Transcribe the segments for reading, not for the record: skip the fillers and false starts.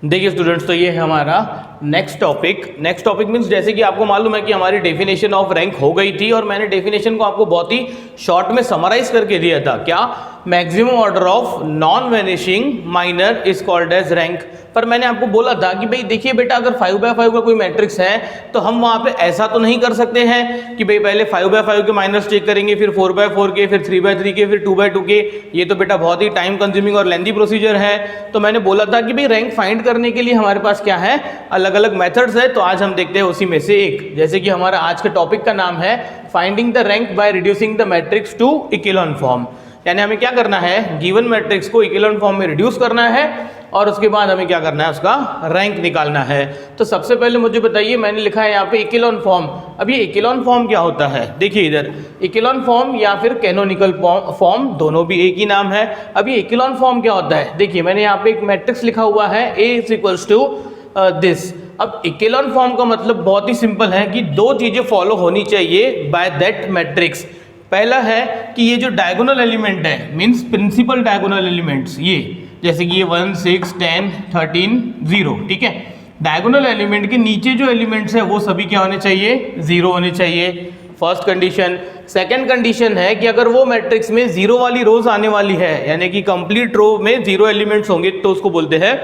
देखिए स्टूडेंट्स, तो ये है हमारा नेक्स्ट टॉपिक मीन्स जैसे कि आपको मालूम है कि हमारी डेफिनेशन ऑफ रैंक हो गई थी और मैंने डेफिनेशन को आपको बहुत ही शॉर्ट में समराइज करके दिया था। क्या? Maximum order of non vanishing minor is called as rank. पर मैंने आपको बोला था कि भाई देखिए बेटा, अगर 5/5 का कोई मैट्रिक्स है तो हम वहाँ पे ऐसा तो नहीं कर सकते हैं कि भाई पहले 5/5 के माइनर्स चेक करेंगे, फिर 4/4 के, फिर 3/3 के, फिर 2/2 के। ये तो बेटा बहुत ही टाइम कंज्यूमिंग और लेंथी प्रोसीजर है। तो मैंने बोला था कि भाई रैंक फाइंड करने के लिए हमारे पास क्या है, अलग अलग मेथड्स है। तो आज हम देखते हैं उसी में से एक। जैसे कि हमारा आज के टॉपिक का नाम है finding the rank by reducing the matrix to equivalent form. यानी हमें क्या करना है, गिवन मैट्रिक्स को इक्विवेलेंट फॉर्म में रिड्यूस करना है और उसके बाद हमें क्या करना है, उसका रैंक निकालना है। तो सबसे पहले मुझे बताइए, मैंने लिखा है यहाँ पे इक्विवेलेंट फॉर्म। अब ये इक्विवेलेंट फॉर्म क्या होता है? देखिए इधर इक्विवेलेंट फॉर्म या फिर कैनोनिकल फॉर्म, दोनों भी एक ही नाम है। अब ये इक्विवेलेंट फॉर्म क्या होता है? देखिए मैंने यहाँ पे एक मैट्रिक्स लिखा हुआ है A इज टू दिस। अब इक्विवेलेंट फॉर्म का मतलब बहुत ही सिंपल है कि दो चीजें फॉलो होनी चाहिए बाय दैट मैट्रिक्स। पहला है कि ये जो डायगोनल एलिमेंट है, मींस प्रिंसिपल डायगोनल एलिमेंट्स, ये जैसे कि ये 1 6 10 13 0, ठीक है। डायगोनल एलिमेंट के नीचे जो एलिमेंट्स है वो सभी क्या होने चाहिए, 0 होने चाहिए। First condition. सेकंड कंडीशन है कि अगर वो मैट्रिक्स में 0 वाली रोज आने वाली है, यानी कि कंप्लीट रो में 0 एलिमेंट्स होंगे, तो उसको बोलते हैं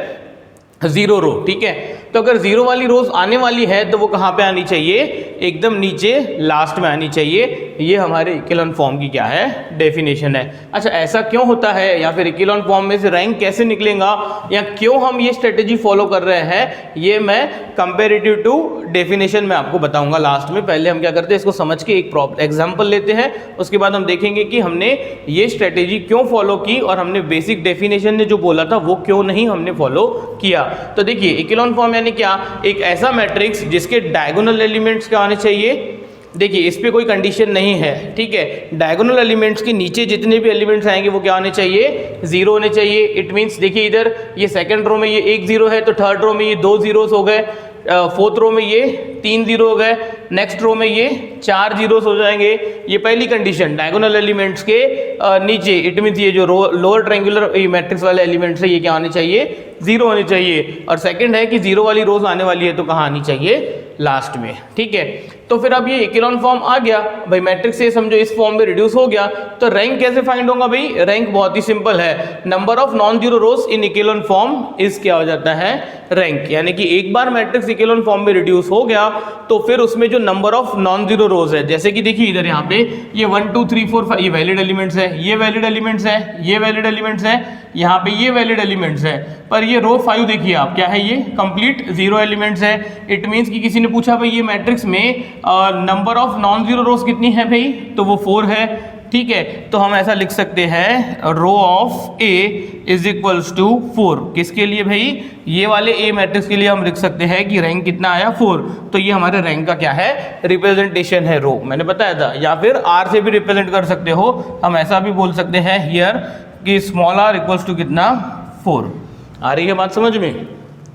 0 रो, ठीक है। तो अगर 0 वाली रोज आने वाली है तो वो कहाँ पे आनी चाहिए, एकदम नीचे लास्ट में आनी चाहिए। ये हमारे इक्विवेलेंट फॉर्म की क्या है, डेफिनेशन है। अच्छा, ऐसा क्यों होता है, या फिर इक्विवेलेंट फॉर्म में से रैंक कैसे निकलेगा, या क्यों हम ये स्ट्रेटेजी फॉलो कर रहे हैं, ये मैं कंपेरेटिव टू डेफिनेशन में आपको बताऊंगा लास्ट में। पहले हम क्या करते हैं, इसको समझ के एक एग्जाम्पल लेते हैं, उसके बाद हम देखेंगे कि हमने ये स्ट्रेटेजी क्यों फॉलो की और हमने बेसिक डेफिनेशन ने जो बोला था वो क्यों नहीं हमने फॉलो किया। तो देखिए इक्विवेलेंट फॉर्म यानी क्या, एक ऐसा मैट्रिक्स जिसके डायगोनल एलिमेंट्स क्या होने चाहिए। देखिए इस पे कोई कंडीशन नहीं है, ठीक है। डायगोनल एलिमेंट्स के नीचे जितने भी एलिमेंट्स आएंगे वो क्या होने चाहिए, 0 होने चाहिए। इट मींस देखिए इधर ये सेकंड रो में ये 1 0 है, तो थर्ड रो में ये 2 zeros हो गए, फोर्थ रो में ये 3 0 हो गए, नेक्स्ट रो में ये 4 zeros हो जाएंगे। ये पहली कंडीशन डायगोनल एलिमेंट्स के नीचे। इट मींस ये जो लोअर ट्रायंगुलर मैट्रिक्स वाले एलिमेंट्स है ये क्या होने चाहिए, 0 होने चाहिए। और सेकंड है कि 0 वाली रोज आने वाली है तो कहाँ आनी चाहिए, लास्ट में, ठीक है। तो फिर अब ये इक्विवेलेंट फॉर्म आ गया भाई, मैट्रिक्स से समझो इस फॉर्म में रिड्यूस हो गया, तो रैंक कैसे फाइंड होगा भाई? रैंक बहुत ही सिंपल है, number of non zero rose in equivalent form is क्या हो जाता है, रैंक। यानी कि एक बार मैट्रिक्स इक्विवेलेंट फॉर्म में रिड्यूस हो गया तो फिर उसमें जो नंबर ऑफ नॉन जीरो रोज है, जैसे कि देखिए इधर यहाँ पे ये 1 2 3 4 5 ये वैलिड एलिमेंट्स है, ये वैलिड एलिमेंट्स है, ये वैलिड एलिमेंट्स है, यहाँ पे ये वैलिड एलिमेंट्स है। पर ये रो 5 देखिए आप, क्या है, ये कंप्लीट 0 एलिमेंट्स है। इट मींस कि किसी ने पूछा भाई ये मैट्रिक्स में number of non zero rows कितनी है भाई, तो वो 4 है, ठीक है। तो हम ऐसा लिख सकते हैं row of A is equals to 4। किसके लिए भाई, ये वाले A मैट्रिक्स के लिए हम लिख सकते हैं कि रैंक कितना आया, 4। तो ये हमारे रैंक का क्या है, रिप्रेजेंटेशन है, रो, मैंने बताया था। या फिर R से भी रिप्रेजेंट कर सकते हो, हम ऐसा भी बोल सकते हैं हियर कि स्मॉल r इक्वल्स टू कितना, 4। आ रही है बात समझ में?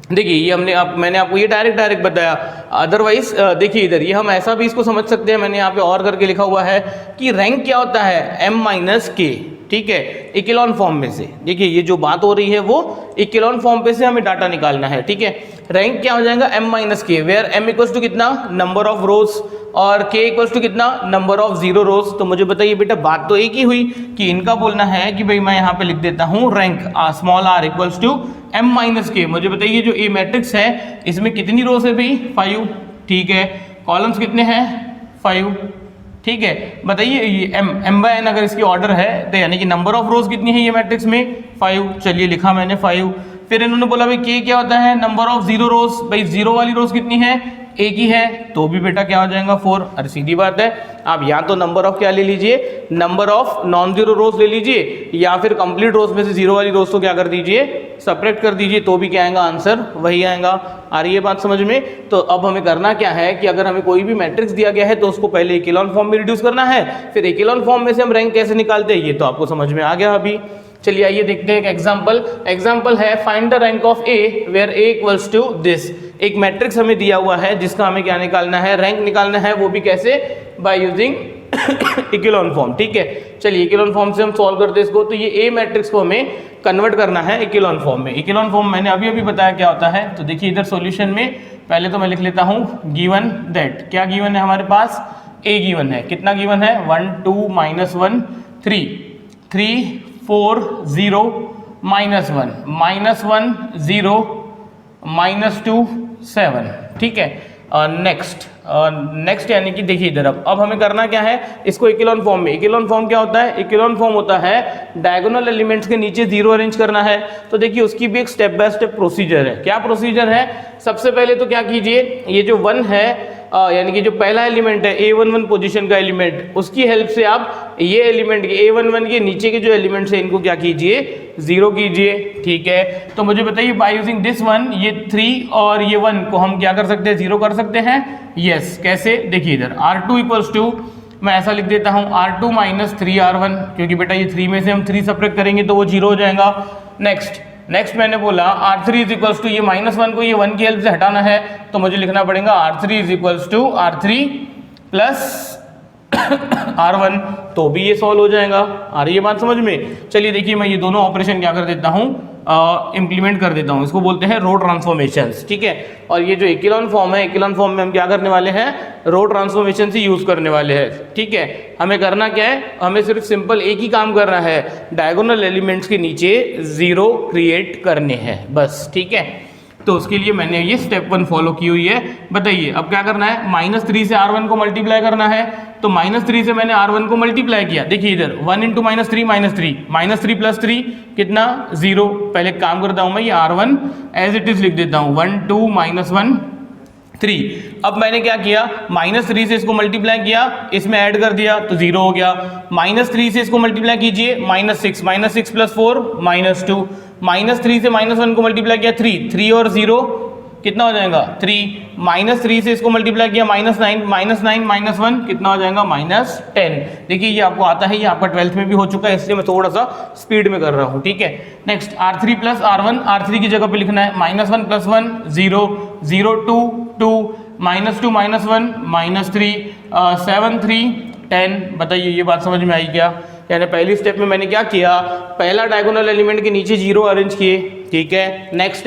देखिए ये मैंने आपको ये डायरेक्ट बताया। अदरवाइज देखिए इधर ये हम ऐसा भी इसको समझ सकते हैं, मैंने यहाँ पे और करके लिखा हुआ है कि रैंक क्या होता है, m-k, ठीक है, इक्विवेलेंट फॉर्म में से। देखिए ये जो बात हो रही है वो इक्विवेलेंट फॉर्म पे से हमें डाटा निकालना है, ठीक है। रैंक क्या हो जाएगा, m-k, where m equals to कितना, नंबर ऑफ रोज, और k इक्वल्स टू कितना, नंबर ऑफ 0 रोज। तो मुझे बताइए बेटा, बात तो एक ही हुई कि इनका बोलना है कि भाई मैं यहाँ पे लिख देता हूँ rank small r equals to m-k। मुझे बताइए जो A मैट्रिक्स है इसमें कितनी रोज है भाई, 5, ठीक है। कॉलम्स कितने हैं, 5, ठीक है। बताइए ये m/n अगर इसकी ऑर्डर है तो यानी कि नंबर ऑफ रोज कितनी है ये मैट्रिक्स में, 5। चलिए लिखा मैंने 5। फिर इन्होंने बोला भाई k क्या होता है, नंबर ऑफ 0 रोज। भाई 0 वाली रोज कितनी है, एक ही है, तो भी बेटा क्या हो जाएगा, 4। अरे सीधी बात है, आप या तो नंबर ऑफ क्या ले लीजिए, नंबर ऑफ नॉन जीरो रोज ले लीजिए, या फिर कंप्लीट रोज में से 0 वाली रोज को क्या कर दीजिए, सपरेट कर दीजिए, तो भी क्या आएगा, आंसर वही आएगा। आ रही है बात समझ में? तो अब हमें करना क्या है कि अगर हमें कोई भी मैट्रिक्स दिया गया है तो उसको पहले इक्विवेलेंट फॉर्म में रिड्यूस करना है, फिर इक्विवेलेंट फॉर्म में से हम रैंक कैसे निकालते हैं ये तो आपको समझ में आ गया अभी। चलिए आइए देखते हैं एक एग्जाम्पल है find the rank of A where A equals to this. एक मैट्रिक्स हमें दिया हुआ है जिसका हमें क्या निकालना है, रैंक निकालना है, वो भी कैसे, बाय यूजिंग इक्विवेलेंट फॉर्म, ठीक है। चलिए इक्विवेलेंट फॉर्म से हम सॉल्व करते हैं इसको। तो ये A मैट्रिक्स को हमें कन्वर्ट करना है इकेलॉन फॉर्म में। इकेलॉन फॉर्म मैंने अभी अभी बताया क्या होता है। तो देखिए इधर सॉल्यूशन में पहले तो मैं लिख लेता हूँ गिवन दैट, क्या गिवन है हमारे पास, ए गिवन है। कितना गिवन है, 1 2 -1 3 3 4 0 -1 -1 0 -2 7, ठीक है। नेक्स्ट यानी कि देखिए इधर अब हमें करना क्या है, इसको इकेलॉन फॉर्म में। इकेलॉन फॉर्म क्या होता है, इकेलॉन फॉर्म होता है डायगोनल एलिमेंट्स के नीचे जीरो अरेंज करना है। तो देखिए उसकी भी एक स्टेप बाय स्टेप प्रोसीजर है। क्या प्रोसीजर है, सबसे पहले तो क्या कीजिए, ये जो 1 है यानी कि जो पहला एलिमेंट है A11 पोजीशन का एलिमेंट, उसकी हेल्प से आप ये एलिमेंट के A11 के नीचे के जो एलिमेंट्स हैं इनको क्या कीजिए, जीरो कीजिए, ठीक है। तो मुझे बताइए बाय यूजिंग दिस वन, ये 3 और ये 1 को हम क्या कर सकते हैं, जीरो कर सकते हैं। यस, कैसे, देखिए इधर R2 इक्वल्स टू, मैं ऐसा लिख देता हूँ R2 - 3R1, क्योंकि बेटा ये 3 में से हम 3 सब्ट्रैक्ट करेंगे तो वो जीरो हो जाएगा। नेक्स्ट मैंने बोला R3 इज इक्वल्स टू, ये -1 को ये 1 की हेल्प से हटाना है तो मुझे लिखना पड़ेगा R3 is equals to R3 plus R1, तो भी ये सॉल्व हो जाएगा। आ रही है बात समझ में। चलिए देखिए मैं ये दोनों ऑपरेशन क्या कर देता हूँ, इम्प्लीमेंट कर देता हूँ। इसको बोलते हैं रो ट्रांसफॉर्मेशंस, ठीक है। और ये जो इकेलॉन फॉर्म है, इकेलॉन फॉर्म में हम क्या करने वाले हैं, रो ट्रांसफॉर्मेशन से यूज करने वाले हैं, ठीक है। हमें करना क्या है, हमें सिर्फ सिंपल एक ही काम करना है, डायगोनल एलिमेंट्स के नीचे जीरो क्रिएट करने हैं बस, ठीक है। तो उसके लिए मैंने ये स्टेप 1 फॉलो की हुई है। बताइए अब क्या करना है, -3 से R1 को मल्टीप्लाई करना है। तो -3 से मैंने R1 को मल्टीप्लाई किया, देखिए इधर 1 × -3 -3 प्लस 3 कितना, 0। पहले काम करता हूं मैं, ये R1 एज इट इज लिख देता हूं, 1 2 -1 3। अब मैंने क्या किया, -3 से इसको मल्टीप्लाई किया, इसमें ऐड कर दिया तो 0 हो गया। -3 से इसको मल्टीप्लाई कीजिए, -6 प्लस 4 -2। -3 से -1 को मल्टीप्लाई किया, 3 और 0 कितना हो जाएगा, 3। -3 से इसको मल्टीप्लाई किया, -9 -1 कितना हो जाएगा, -10। देखिए ये आपको आता है, ये आपका 12th में भी हो चुका है, इसलिए मैं थोड़ा सा स्पीड में कर रहा हूँ, ठीक है। Next R3 plus R1, R3 की जगह पे लिखना है -1 + 1 0 0 2 2 -2 -1 -3 7 3 10। बताइए ये बात समझ में आई क्या। यानी पहली स्टेप में मैंने क्या किया, पहला डायगोनल एलिमेंट के नीचे जीरो अरेंज किए, ठीक है। नेक्स्ट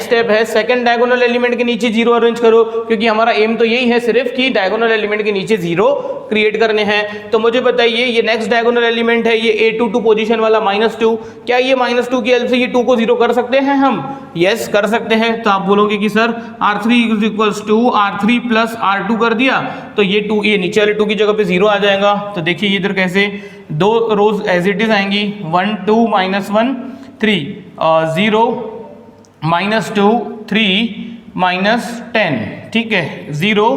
स्टेप है सेकंड डायगोनल एलिमेंट के नीचे जीरो अरेंज करो, क्योंकि हमारा एम तो यही है सिर्फ कि डायगोनल एलिमेंट के नीचे जीरो क्रिएट करने हैं। तो मुझे बताइए ये नेक्स्ट डायगोनल एलिमेंट है, ये A22 पोजीशन वाला -2, क्या ये -2 की हेल्प से ये 2 को जीरो कर सकते हैं हम? यस कर सकते हैं। तो आप बोलोगे कि sir R3 = R3 plus R2 कर दिया तो ये 2, ये नीचे वाले 2 की जगह पे जीरो आ जाएगा। तो देखिए इधर कैसे, 2 रोज एज इट इज आएंगी, 1 2 -1 3 0 -2 3 -10, ठीक है। 0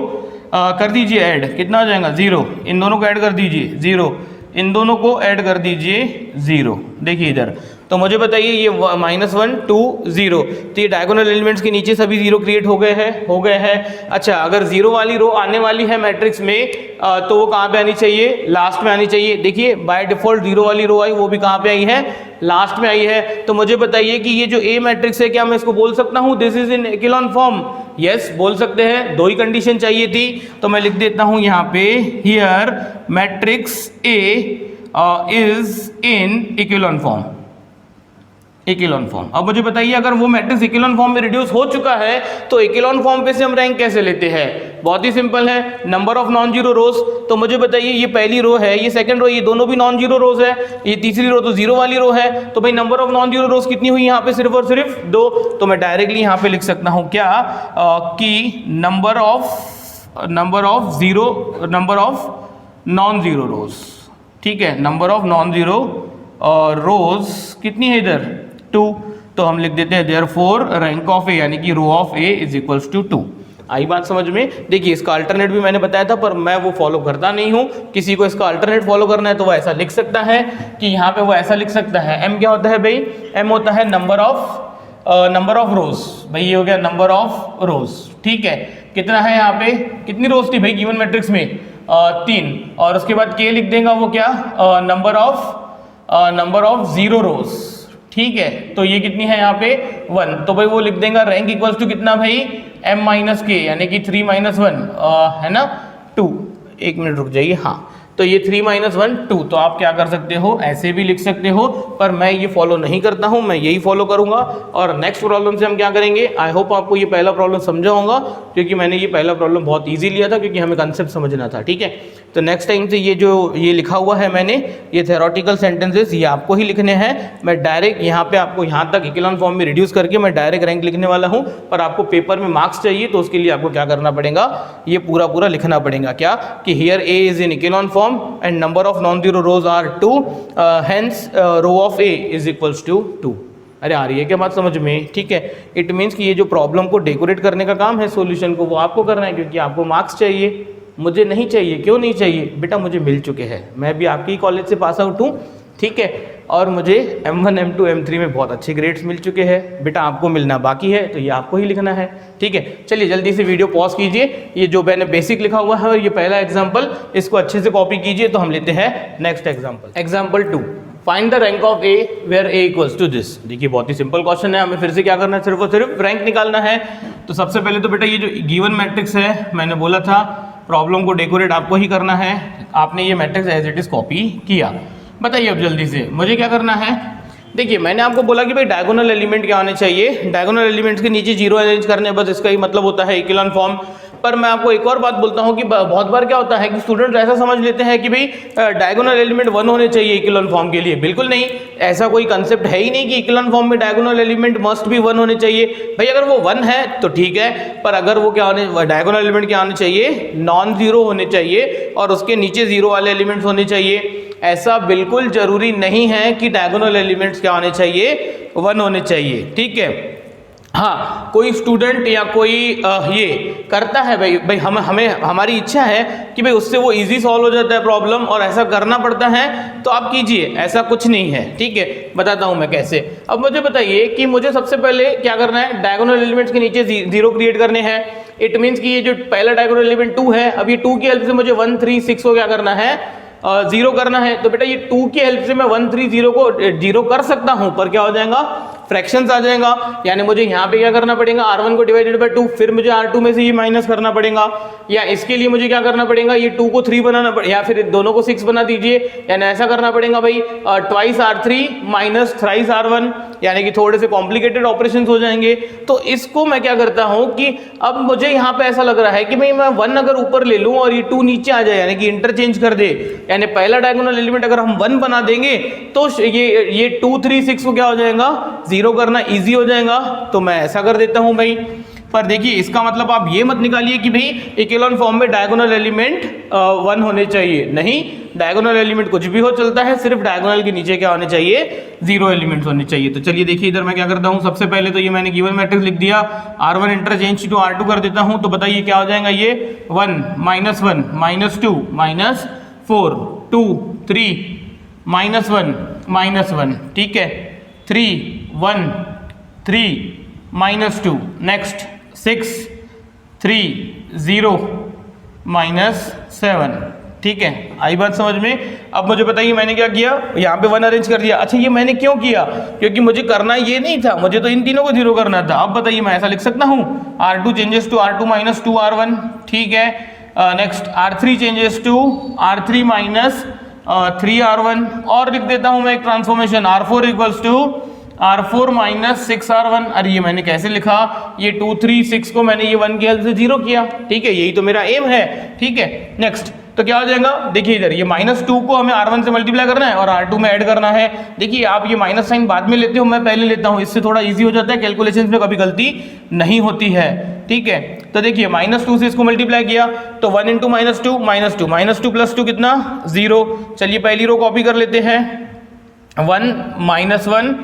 कर दीजिए ऐड, कितना हो जाएगा, 0। इन दोनों को ऐड कर दीजिए 0, इन दोनों को ऐड कर दीजिए 0। देखिए इधर, तो मुझे बताइए ये -1 2 0, तो ये डायगोनल एलिमेंट्स के नीचे सभी जीरो क्रिएट हो गए हैं। अच्छा, अगर जीरो वाली रो आने वाली है मैट्रिक्स में तो वो कहाँ पे आनी चाहिए, लास्ट में आनी चाहिए। देखिए बाय डिफॉल्ट जीरो वाली रो आई, वो भी कहाँ पे आई है, लास्ट में आई है। तो मुझे बताइए कि ये जो ए मैट्रिक्स है, क्या मैं इसको बोल सकता हूँ this is in echelon form? Yes बोल सकते हैं। दो ही कंडीशन चाहिए थी, तो मैं लिख देता हूँ यहाँ पे, here matrix A is in echelon form. Echelon form. अब मुझे बताइए अगर वो मैट्रिक्स इकेलॉन फॉर्म में रिड्यूस हो चुका है तो इकेलॉन फॉर्म पे से हम रैंक कैसे लेते हैं? बहुत ही सिंपल है, नंबर ऑफ नॉन जीरो रोज। तो मुझे बताइए ये पहली रो है, ये सेकंड रो, ये दोनों भी नॉन जीरो रोज है, ये तीसरी रो तो जीरो वाली रो है। तो भाई number of non zero rows कितनी हुई यहाँ पे, सिर्फ और सिर्फ 2। तो मैं डायरेक्टली यहाँ पे लिख सकता हूँ क्या, कि नंबर ऑफ नॉन जीरो रोज, ठीक है। Number of non zero rows कितनी है इधर, 2। तो हम लिख देते हैं देयरफॉर रैंक ऑफ ए यानी कि row of A is equals to 2। आई बात समझ में? देखिए इसका अल्टरनेट भी मैंने बताया था, पर मैं वो फॉलो करता नहीं हूँ। किसी को इसका अल्टरनेट फॉलो करना है तो वो ऐसा लिख सकता है कि यहाँ पे वो ऐसा लिख सकता है, एम क्या होता है भाई, एम होता है नंबर ऑफ रोज। भाई ये हो गया नंबर ऑफ रोज, ठीक है। कितना है यहाँ पे, कितनी रोज थी भाई गिवन मैट्रिक्स में, 3। और उसके बाद के लिख देगा वो क्या, नंबर ऑफ जीरो रोज, ठीक है। तो ये कितनी है यहाँ पे, 1। तो भाई वो लिख देगा रैंक इक्वल्स टू कितना भाई, m - k यानी कि 3 - 1 है ना, 2। एक मिनट रुक जाइए, हाँ तो ये 3 - 1 2। तो आप क्या कर सकते हो, ऐसे भी लिख सकते हो, पर मैं ये फॉलो नहीं करता हूँ, मैं यही फॉलो करूँगा। और नेक्स्ट प्रॉब्लम से हम क्या करेंगे, आई होप आपको ये पहला प्रॉब्लम समझा होगा, क्योंकि मैंने ये पहला प्रॉब्लम बहुत ईजी लिया था, क्योंकि हमें कंसेप्ट समझना था। ठीक है, तो नेक्स्ट टाइम से ये जो ये लिखा हुआ है मैंने, ये थ्योरेटिकल सेंटेंसेस ये आपको ही लिखने हैं। मैं डायरेक्ट यहाँ पे आपको यहाँ तक इकोलॉन फॉर्म में रिड्यूस करके मैं डायरेक्ट रैंक लिखने वाला हूँ। पर आपको पेपर में मार्क्स चाहिए, तो उसके लिए आपको क्या करना पड़ेगा, ये पूरा पूरा लिखना पड़ेगा। क्या कि here A is in echelon form and number of non zero rows are 2, hence row of A is equals to 2। अरे आ रही है क्या बात समझ में? ठीक है, इट मीन्स कि ये जो प्रॉब्लम को डेकोरेट करने का काम है, सॉल्यूशन को, वो आपको करना है, क्योंकि आपको मार्क्स चाहिए, मुझे नहीं चाहिए। क्यों नहीं चाहिए बेटा? मुझे मिल चुके हैं, मैं भी आपकी कॉलेज से पास आउट हूँ। ठीक है, और मुझे M1 M2 M3 में बहुत अच्छे ग्रेड्स मिल चुके हैं। बेटा आपको मिलना बाकी है, तो ये आपको ही लिखना है। ठीक है, चलिए जल्दी से वीडियो पॉज कीजिए। ये जो मैंने बेसिक लिखा हुआ है और ये पहला एग्जाम्पल, इसको अच्छे से कॉपी कीजिए। तो हम लेते हैं next example. Example 2, find the rank of A where A equals to this. देखिए बहुत ही सिंपल क्वेश्चन है, हमें फिर से क्या करना है, सिर्फ और सिर्फ रैंक निकालना है। तो सबसे पहले तो बेटा ये जो गिवन मैट्रिक्स है, मैंने बोला था प्रॉब्लम को डेकोरेट आपको ही करना है। आपने ये matrix as it is copy किया। बताइए अब जल्दी से मुझे क्या करना है। देखिए मैंने आपको बोला कि भाई डायगोनल एलिमेंट क्या आने चाहिए, डायगोनल एलिमेंट्स के नीचे जीरो अरेंज करने, बस इसका ही मतलब होता है इकोलॉन फॉर्म। पर मैं आपको एक और बात बोलता हूँ कि बहुत बार क्या होता है कि स्टूडेंट ऐसा समझ लेते हैं कि भाई डायगोनल एलिमेंट 1 होने चाहिए इकोलॉन फॉर्म के लिए। बिल्कुल नहीं, ऐसा कोई कंसेप्ट है ही नहीं कि इकोलॉन फॉर्म में डायगोनल एलिमेंट मस्ट भी 1 होने चाहिए। भाई अगर वो 1 है तो ठीक है, पर अगर वो क्या होने, डायगोनल एलिमेंट क्या आने चाहिए, नॉन जीरो होने चाहिए, और उसके नीचे जीरो वाले एलिमेंट्स होने चाहिए। ऐसा बिल्कुल जरूरी नहीं है कि डायगोनल एलिमेंट्स क्या होने चाहिए, 1 होने चाहिए। ठीक है, हाँ कोई स्टूडेंट या कोई ये करता है भाई हमें हमारी इच्छा है कि भाई उससे वो इजी सॉल्व हो जाता है प्रॉब्लम, और ऐसा करना पड़ता है, तो आप कीजिए, ऐसा कुछ नहीं है। ठीक है, बताता हूँ मैं कैसे। अब मुझे बताइए कि मुझे सबसे पहले क्या करना है, डायगोनल एलिमेंट्स के नीचे जीरो क्रिएट करने हैं। इट मीन्स कि ये जो पहला डायगोनल एलिमेंट 2 है, अब ये 2 की हेल्प से मुझे 1 3 6 को क्या करना है, जीरो करना है। तो बेटा ये 2 की हेल्प से मैं 1 3 0 को जीरो कर सकता हूं, पर क्या हो जाएगा, फ्रैक्शंस आ जाएगा। यानी मुझे यहाँ पे क्या करना पड़ेगा, R1 को डिवाइडेड बाय 2, फिर मुझे R2 में से ये माइनस करना पड़ेगा, या इसके लिए मुझे क्या करना पड़ेगा, ये 2 को 3 बनाना पड़ेगा, या फिर दोनों को 6 बना दीजिए। यानी ऐसा करना पड़ेगा भाई twice R3 minus thrice R1, यानी कि थोड़े से कॉम्प्लिकेटेड ऑपरेशंस हो जाएंगे। तो इसको मैं क्या करता हूँ कि अब मुझे यहाँ पे ऐसा लग रहा है कि भाई मैं 1 अगर ऊपर ले लूँ और ये 2 नीचे आ जाए, यानी कि इंटरचेंज कर दे, यानी पहला डायगोनल एलिमेंट अगर हम 1 बना देंगे तो ये 2 3 6 को क्या हो जाएगा, जीरो करना इजी हो जाएगा। तो मैं ऐसा कर देता हूं भाई। पर देखिए इसका मतलब आप ये मत निकालिए कि भाई इकोलॉन फॉर्म में डायगोनल एलिमेंट 1 होने चाहिए। नहीं, डायगोनल एलिमेंट कुछ भी हो चलता है, सिर्फ डायगोनल के नीचे क्या होने चाहिए, जीरो एलिमेंट्स होने चाहिए। तो चलिए देखिए इधर मैं क्या करता हूँ, सबसे पहले तो ये मैंने गिवन मैट्रिक्स लिख दिया, R1 इंटरचेंज टू R2 कर देता हूँ। तो बताइए क्या हो जाएगा, ये 1 -1 -2 -4 2 3 -1 -1, ठीक है, 3 1 3 -2, नेक्स्ट 6 3 0 -7। ठीक है, आई बात समझ में। अब मुझे बताइए मैंने क्या किया, यहाँ पे 1 अरेंज कर दिया। अच्छा ये मैंने क्यों किया, क्योंकि मुझे करना ये नहीं था, मुझे तो इन तीनों को जीरो करना था। अब बताइए मैं ऐसा लिख सकता हूँ, R2 changes to R2 -2 R1, ठीक है, next R3 changes to R3 -3 R1, और लिख देता हूँ मैं एक transformation, R4 equals to R4 -6 R1। अरे ये मैंने कैसे लिखा, ये 2 3 6 को मैंने ये 1 की हेल्प से जीरो किया। ठीक है, यही तो मेरा एम है। ठीक है, नेक्स्ट तो क्या हो जाएगा, देखिए इधर ये -2 को हमें R1 से मल्टीप्लाई करना है और R2 में ऐड करना है। देखिए आप ये माइनस साइन बाद में लेते हो, मैं पहले लेता हूँ, इससे थोड़ा इजी हो जाता है, कैलकुलेशंस में कभी गलती नहीं होती है। ठीक है, तो देखिए -2 से इसको मल्टीप्लाई किया तो 1 × -2 -2 + 2 कितना, 0। चलिए पहली रो कॉपी कर लेते हैं, 1 -1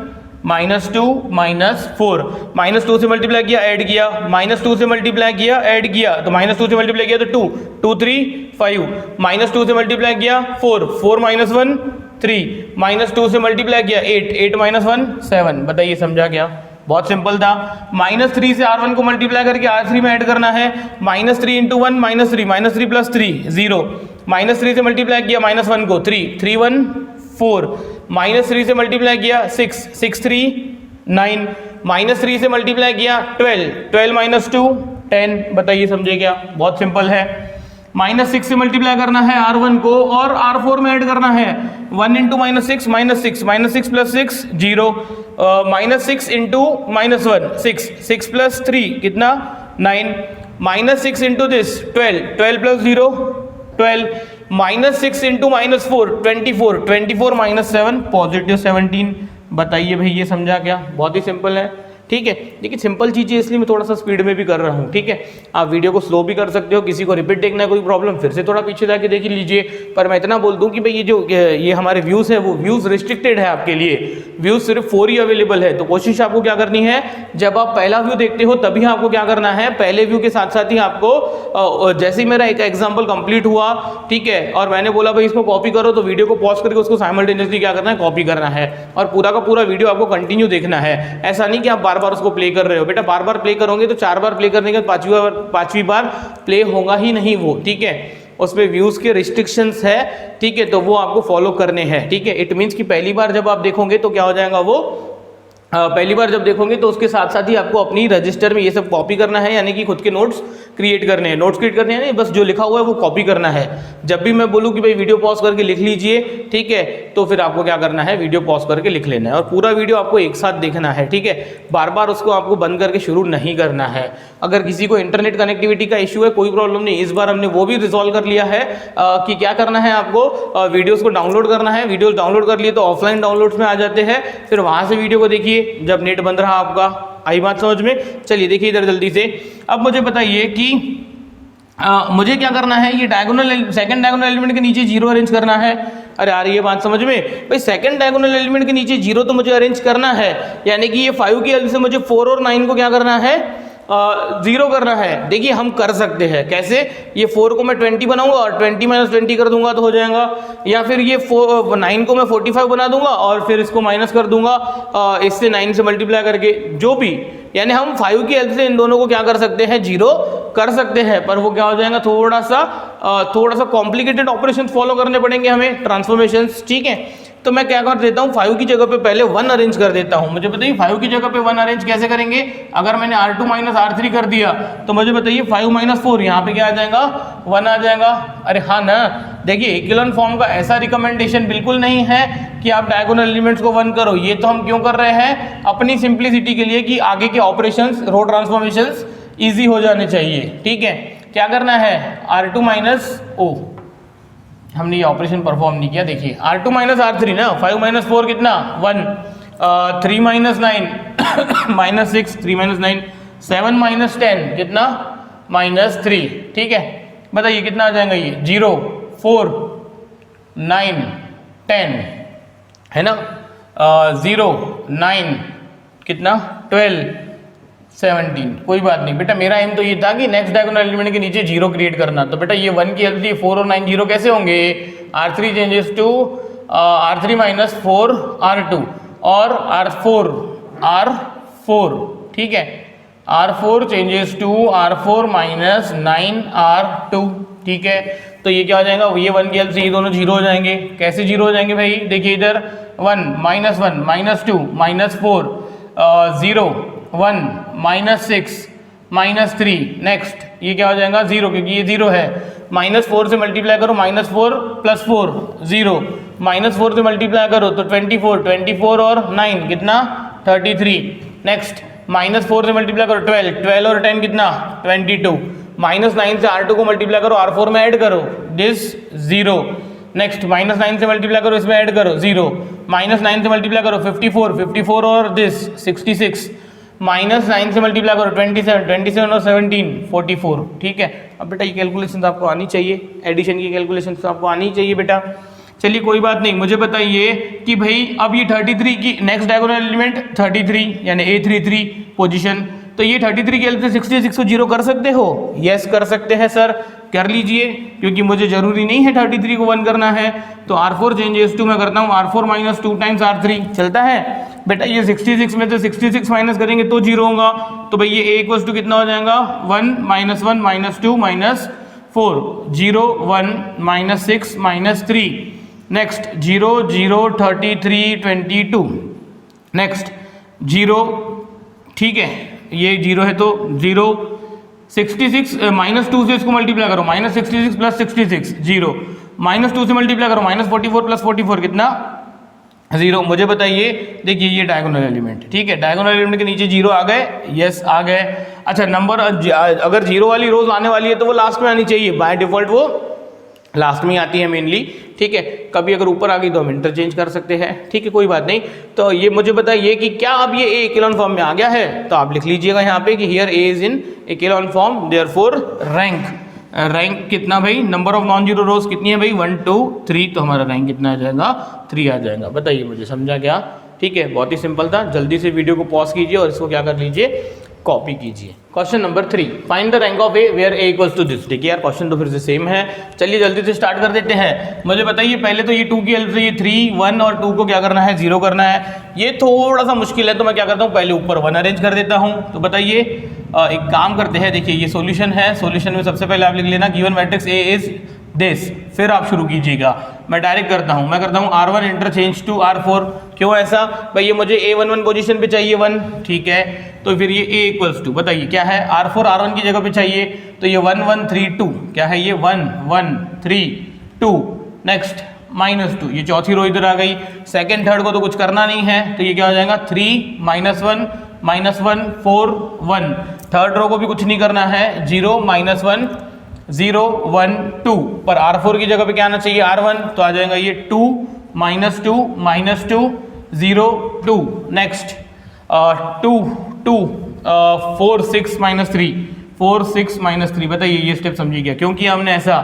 -2 -4, -2 से मल्टीप्लाई किया ऐड किया, -2 से मल्टीप्लाई किया ऐड किया, तो -2 से मल्टीप्लाई किया तो 2 2 3 5, -2 से मल्टीप्लाई किया 4 4 -1 3, -2 से मल्टीप्लाई किया 8 8 -1 7। बताइए समझा क्या, बहुत सिंपल था। -3 से R1 को मल्टीप्लाई करके R3 में ऐड करना है, -3 × 1 -3 -3 + 3 0, -3 से मल्टीप्लाई किया -1 को 3 3 1 4, -3 से मल्टीप्लाई किया 6 6 3 9, -3 से मल्टीप्लाई किया 12 12 -2 10। बताइए समझे क्या, बहुत सिंपल है। -6 से मल्टीप्लाई करना है R1 को और R4 में ऐड करना है 1 इंटू -6 -6 प्लस 6 0 -6 इंटू -1 6 प्लस 3 कितना 9 -6 into this 12 plus 0 12 -6 into -4 24 -7 positive 17। बताइए भाई ये समझा क्या? बहुत ही सिंपल है, ठीक है। देखिए सिंपल चीज़ें इसलिए मैं थोड़ा सा स्पीड में भी कर रहा हूँ, ठीक है। आप वीडियो को स्लो भी कर सकते हो, किसी को रिपीट देखना है कोई प्रॉब्लम फिर से थोड़ा पीछे जाके देख लीजिए। पर मैं इतना बोल दूँ कि भाई ये हमारे व्यूज़ है वो व्यूज़ रिस्ट्रिक्टेड है आपके लिए, व्यूज़ सिर्फ 4 ही अवेलेबल है। तो कोशिश आपको क्या करनी है, जब आप पहला व्यू देखते हो तभी आपको क्या करना है, पहले व्यू के साथ साथ ही आपको जैसे ही मेरा एक एग्जाम्पल कंप्लीट हुआ, ठीक है, और मैंने बोला भाई इसको कॉपी करो, तो वीडियो को पॉज करके उसको साइमल्टेनियसली क्या करना है, कॉपी करना है और पूरा का पूरा वीडियो आपको कंटिन्यू देखना है। ऐसा नहीं कि आप बार बार उसको प्ले कर रहे हो, बेटा बार बार प्ले करोगे तो 4 बार प्ले करने के बाद पांचवी बार प्ले होगा ही नहीं वो, ठीक है। उसमें व्यूज के रिस्ट्रिक्शंस है, ठीक है, तो वो आपको फॉलो करने हैं, ठीक है। इट मीन्स कि पहली बार जब आप देखोगे तो क्या हो जाएगा वो, पहली बार जब देखोगे तो उसके साथ साथ ही आपको अपनी रजिस्टर में ये सब कॉपी करना है, यानी कि खुद के नोट्स क्रिएट करने हैं। नोट्स क्रिएट करने हैं नहीं, बस जो लिखा हुआ है वो कॉपी करना है। जब भी मैं बोलूँ कि भाई वीडियो पॉज करके लिख लीजिए, ठीक है, तो फिर आपको क्या करना है, वीडियो पॉज करके लिख लेना है और पूरा वीडियो आपको एक साथ देखना है, ठीक है। बार बार उसको आपको बंद करके शुरू नहीं करना है। अगर किसी को इंटरनेट कनेक्टिविटी का इशू है कोई प्रॉब्लम नहीं, इस बार हमने वो भी रिजॉल्व कर लिया है कि क्या करना है, आपको वीडियोज़ को डाउनलोड करना है। वीडियोज़ डाउनलोड कर लिए तो ऑफलाइन डाउनलोड्स में आ जाते हैं, फिर वहाँ से वीडियो को देखिए जब नेट बंद रहा आपका। आई बात समझ में? चलिए देखिए इधर जल्दी से। अब मुझे बताइए कि मुझे क्या करना है, ये डायगोनल सेकंड डायगोनल एलिमेंट के नीचे 0 अरेंज करना है। अरे आ रही है बात समझ में? भाई सेकंड डायगोनल एलिमेंट के नीचे 0 तो मुझे अरेंज करना है, यानी कि ये 5 की हेल्प से मुझे 4 और 9 को क्या करना है, 0 करना है। देखिए हम कर सकते हैं कैसे, ये 4 को मैं 20 बनाऊंगा और 20 - 20 कर दूंगा तो हो जाएगा, या फिर ये 9 को मैं 45 बना दूंगा और फिर इसको माइनस कर दूंगा इससे 9 से मल्टीप्लाई करके, जो भी, यानी हम 5 की हेल्प से इन दोनों को क्या कर सकते हैं, 0 कर सकते हैं। पर वो क्या हो जाएगा, थोड़ा सा कॉम्प्लिकेटेड ऑपरेशन फॉलो करने पड़ेंगे हमें, ट्रांसफॉर्मेशंस, ठीक है। तो मैं क्या कर देता हूँ, 5 की जगह पे पहले 1 अरेंज कर देता हूँ। मुझे बताइए 5 की जगह पे 1 अरेंज कैसे करेंगे। अगर मैंने R2 - R3 कर दिया तो मुझे बताइए 5 - 4 यहाँ पे क्या आ जाएगा, 1 आ जाएगा। अरे हाँ ना, देखिए इक्विवेलेंट फॉर्म का ऐसा रिकमेंडेशन बिल्कुल नहीं है कि आप डायगोनल एलिमेंट्स को 1 करो। ये तो हम क्यों कर रहे हैं, अपनी सिंप्लिसिटी के लिए, कि आगे के ऑपरेशंस, रो ट्रांसफॉर्मेशंस ईजी हो जाने चाहिए, ठीक है। क्या करना है, R2 हमने ये ऑपरेशन परफॉर्म नहीं किया। देखिए R2 - R3 ना, 5 - 4 कितना 1, 3 - 9 -6, 3 - 9 7 - 10 कितना -3, ठीक है। बताइए कितना आ जाएगा ये, 0 4 9 10 है ना, 0 9 कितना 12 17। कोई बात नहीं बेटा, मेरा एम तो ये था कि नेक्स्ट डायगोनल एलिमेंट के नीचे 0 क्रिएट करना। तो बेटा ये 1 की हेल्प से 4 और 9 0 कैसे होंगे, R3 changes to R3 - 4 R2 और R4, ठीक है, R4 changes to R4 - 9 R2, ठीक है। तो ये क्या हो जाएगा, ये 1 की हेल्प से ये दोनों 0 हो जाएंगे। कैसे 0 हो जाएंगे भाई, देखिए इधर 1 -1 -2 -4 0 1 -6 -3, नेक्स्ट ये क्या हो जाएगा 0, क्योंकि ये 0 है। -4 से मल्टीप्लाई करो, -4 + 4 0, -4 से मल्टीप्लाई करो तो 24 और 9 कितना 33, नेक्स्ट -4 से मल्टीप्लाई करो 12 और 10 कितना 22, -9 से R2 को मल्टीप्लाई करो, R4 में ऐड करो, दिस 0, नेक्स्ट -9 से मल्टीप्लाई करो, इसमें ऐड करो 0, -9 से मल्टीप्लाई करो 54 और दिस 66, -9 से मल्टीप्लाई करो 27 और 17 44, ठीक है। अब बेटा ये कैलकुलेशन आपको आनी चाहिए, एडिशन की कैलकुलेशन आपको आनी चाहिए बेटा। चलिए कोई बात नहीं, मुझे बताइए कि भाई अब ये 33 की नेक्स्ट डायगोनल एलिमेंट 33 यानी A33 पोजीशन, तो ये 33 की हेल्प से 66 को 0 कर सकते हो, यस कर सकते हैं सर, कर लीजिए, क्योंकि मुझे जरूरी नहीं है 33 को 1 करना है। तो R4 चेंजेस टू मैं करता हूँ R4 - 2 टाइम्स R3, चलता है बेटा। ये 66 में से 66 माइनस करेंगे तो 0 होगा, तो भाई ये A = कितना हो जाएगा 1 - 1 - 2 - 4 0 1 - 6 - 3, नेक्स्ट 0 0 33 22, नेक्स्ट 0, ठीक है, ये 0 है तो 0 66 -2 से इसको मल्टीप्लाई करो, -66 + 66 0, -2 से मल्टीप्लाई करो, -44 + 44 कितना 0। मुझे बताइए, देखिए ये डायगोनल एलिमेंट, ठीक है, डायगोनल एलिमेंट के नीचे 0 आ गए, यस आ गए। अच्छा नंबर अगर 0 वाली रोज आने वाली है तो वो लास्ट में आनी चाहिए, बाय डिफॉल्ट वो लास्ट में आती है मेनली, ठीक है। कभी अगर ऊपर आ गई तो हम इंटरचेंज कर सकते हैं, ठीक है, कोई बात नहीं। तो ये मुझे बताइए कि क्या अब ये ए इकोलॉन फॉर्म में आ गया है, तो आप लिख लीजिएगा यहाँ पे कि here A is in echelon form, therefore rank कितना भाई, number of non zero rows कितनी है भाई 1 2 3, तो हमारा रैंक कितना आ जाएगा 3 आ जाएगा। बताइए मुझे, समझा क्या, ठीक है, बहुत ही सिंपल था। जल्दी से वीडियो को पॉज कीजिए और इसको क्या कर लीजिए, कॉपी कीजिए। Question number 3, find the rank of A where A equals to this. देखिए यार क्वेश्चन तो फिर से सेम है, चलिए जल्दी से स्टार्ट कर देते हैं। मुझे बताइए पहले तो ये 2 की हेल्प से ये 3 1 और 2 को क्या करना है 0 करना है। ये थोड़ा सा मुश्किल है तो मैं क्या करता हूँ, पहले ऊपर 1 अरेंज कर देता हूँ। तो बताइए एक काम करते हैं, देखिए ये सॉल्यूशन है, सॉल्यूशन में सबसे पहले आप लिख लेना given matrix A is this, फिर आप शुरू कीजिएगा। मैं डायरेक्ट करता हूँ, मैं करता हूँ R1 इंटरचेंज टू R4। क्यों ऐसा भाई, ये मुझे A11 पोजीशन पे चाहिए 1, ठीक है, तो फिर ये A इक्वल्स टू, बताइए क्या है, R4 R1 की जगह पे चाहिए, तो ये 1 1 3 2, क्या है ये 1 1 3 2, नेक्स्ट -2, ये चौथी रो इधर आ गई। सेकंड थर्ड को तो कुछ करना नहीं है, तो ये क्या हो जाएगा 3 -1 4 1। थर्ड रो को भी कुछ नहीं करना है, 0 -1 0 1 2, पर R4 की जगह पे क्या आना चाहिए R1, तो आ जाएगा ये 2 -2 0 2, नेक्स्ट 2 2 4 6 -3 4 6 -3। बताइए ये स्टेप समझिए क्या, क्योंकि हमने ऐसा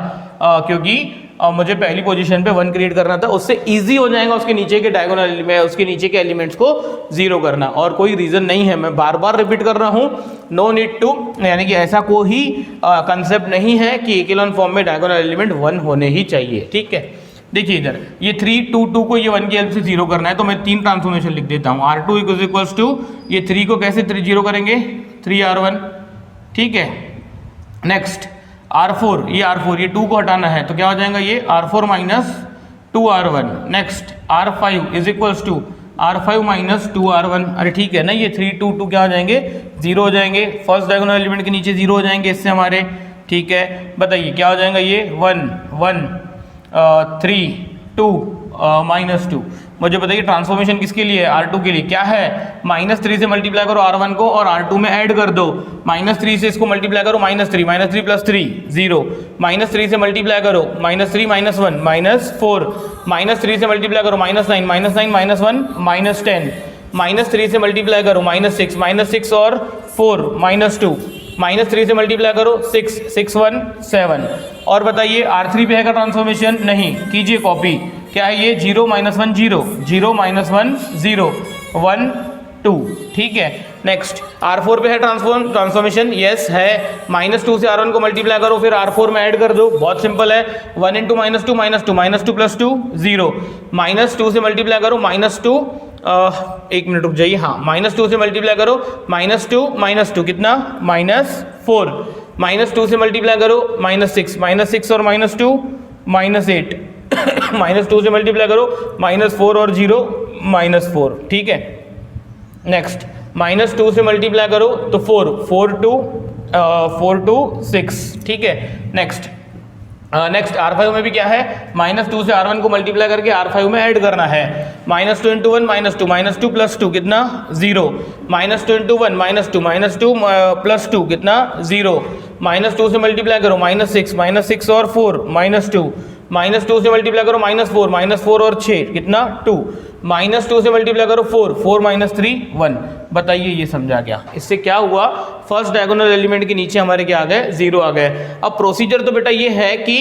क्योंकि मुझे पहली पोजीशन पे 1 क्रिएट करना था, उससे इजी हो जाएगा उसके नीचे के डायगोनल में उसके नीचे के एलिमेंट्स को 0 करना, और कोई रीजन नहीं है, मैं बार बार रिपीट कर रहा हूँ, नो नीड टू, यानी कि ऐसा कोई कंसेप्ट नहीं है कि इकोलॉन फॉर्म में डायगोनल एलिमेंट 1 होने ही चाहिए, ठीक है। देखिए इधर ये 3 2 2 को ये 1 की हेल्प से 0 करना है, तो मैं 3 ट्रांसफॉर्मेशन लिख देता हूँ। R2 इक्वल्स टू ये 3 को कैसे 0 करेंगे 3R1, ठीक है। नेक्स्ट R4 ये 2 को हटाना है, तो क्या हो जाएगा ये R4 - 2R1। Next R5 is equals to R5 - 2R1। अरे ठीक है ना, ये 3 2 2 क्या हो जाएंगे 0 हो जाएंगे, फर्स्ट डायगोनल एलिमेंट के नीचे 0 हो जाएंगे इससे हमारे, ठीक है। बताइए क्या हो जाएगा ये 1 1 3 2 -2। मुझे बताइए ट्रांसफॉर्मेशन किसके लिए है, R2 के लिए, क्या है -3 से मल्टीप्लाई करो R1 को और R2 में ऐड कर दो, -3 से इसको मल्टीप्लाई करो -3 + 3 0, -3 से मल्टीप्लाई करो -3 -1 -4, -3 से मल्टीप्लाई करो -9 -9 -1 -10, -3 से मल्टीप्लाई करो -6 और 4 -2, -3 से मल्टीप्लाई करो 6 6 1 7। और बताइए R3 पे है का ट्रांसफॉर्मेशन, नहीं, कीजिए कॉपी, क्या है ये 0 -1 0 0 -1 0 1 2, ठीक है। नेक्स्ट R4 पे है ट्रांसफॉर्मेशन, यस है, -2 से R1 को मल्टीप्लाई करो, फिर R4 में ऐड कर दो, बहुत सिंपल है, 1 × -2 -2 + 2 0, -2 से मल्टीप्लाई करो -2 एक मिनट रुक जाइए, हाँ, -2 से मल्टीप्लाई करो -2 कितना -4, -2 से मल्टीप्लाई करो -6 और -2 -8 -2 से मल्टीप्लाई करो -4 और 0 -4, ठीक है। नेक्स्ट -2 से मल्टीप्लाई करो तो 4 2 6, ठीक है। नेक्स्ट R5 में भी क्या है, -2 से R1 को मल्टीप्लाई करके R5 में ऐड करना है, -2 × 1 -2 + 2 कितना 0, -2 × 1 -2 + 2 कितना 0, -2 से मल्टीप्लाई करो -6 और 4 -2, -2 से मल्टीप्लाई करो -4 और 6 कितना 2, -2 से मल्टीप्लाई करो 4 -3 1। बताइए ये समझा क्या, इससे क्या हुआ, फर्स्ट डायगोनल एलिमेंट के नीचे हमारे क्या आ गए 0 आ गए। अब प्रोसीजर तो बेटा ये है कि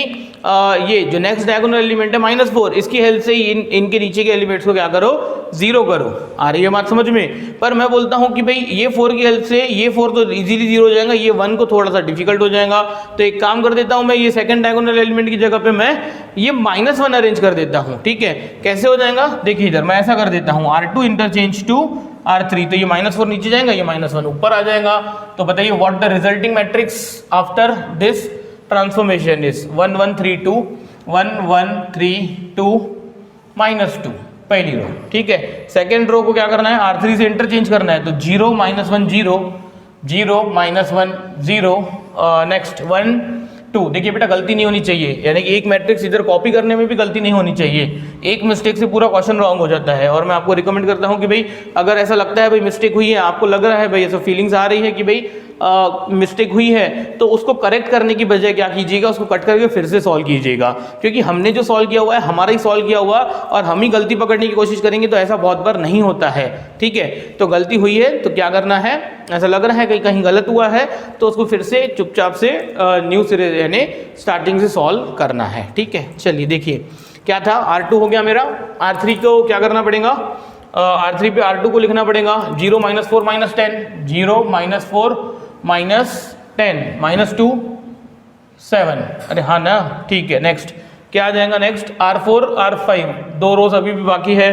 ये जो नेक्स्ट डायगोनल एलिमेंट है -4, इसकी हेल्प से इनके नीचे के एलिमेंट्स को क्या करो 0 करो। आ रही है बात समझ में, पर मैं बोलता हूँ कि भाई ये 4 की हेल्प से ये 4 तो इजीली 0 हो जाएगा, ये 1 को थोड़ा सा डिफिकल्ट हो जाएगा, तो एक काम कर देता हूँ मैं, ये सेकंड डायगोनल एलिमेंट की जगह पे मैं ये -1 अरेंज कर देता हूँ, ठीक है। कैसे हो जाएगा, देखिए इधर मैं ऐसा कर देता हूँ, R2 इंटरचेंज टू R3, तो ये -4 नीचे जाएगा, ये -1 ऊपर आ जाएगा। तो बताइए what the resulting matrix after this transformation is 1 1 3 2 1 1 3 2 -2, पहली रो, ठीक है। सेकेंड रो को क्या करना है, R3 से इंटरचेंज करना है, तो 0 -1 0 0 -1 0 नेक्स्ट 1 2। देखिए बेटा गलती नहीं होनी चाहिए, यानी कि एक मैट्रिक्स इधर कॉपी करने में भी गलती नहीं होनी चाहिए। एक मिस्टेक से पूरा क्वेश्चन रॉन्ग हो जाता है। और मैं आपको रिकमेंड करता हूं कि भाई अगर ऐसा लगता है भाई मिस्टेक हुई है, आपको लग रहा है भाई ऐसा फीलिंग्स आ रही है कि भाई मिस्टेक हुई है, तो उसको करेक्ट करने की बजाय क्या कीजिएगा, उसको कट करके फिर से सॉल्व कीजिएगा। क्योंकि हमने जो सॉल्व किया हुआ है हमारा ही सॉल्व किया हुआ, और हम ही गलती पकड़ने की कोशिश करेंगे तो ऐसा बहुत बार नहीं होता है। ठीक है, तो गलती हुई है तो क्या करना है, ऐसा लग रहा है कि कहीं गलत हुआ है तो उसको फिर से चुपचाप से न्यू सिरे यानी स्टार्टिंग से सॉल्व करना है। ठीक है, चलिए देखिए क्या था, R2 हो गया मेरा। R3 को क्या करना पड़ेगा, R3 पे R2 को लिखना पड़ेगा 0 -4 -10 0 -4 -10 -2 7। अरे हाँ ना, ठीक है। नेक्स्ट क्या आ जाएगा, नेक्स्ट R4 R5 दो रोज अभी भी बाकी है।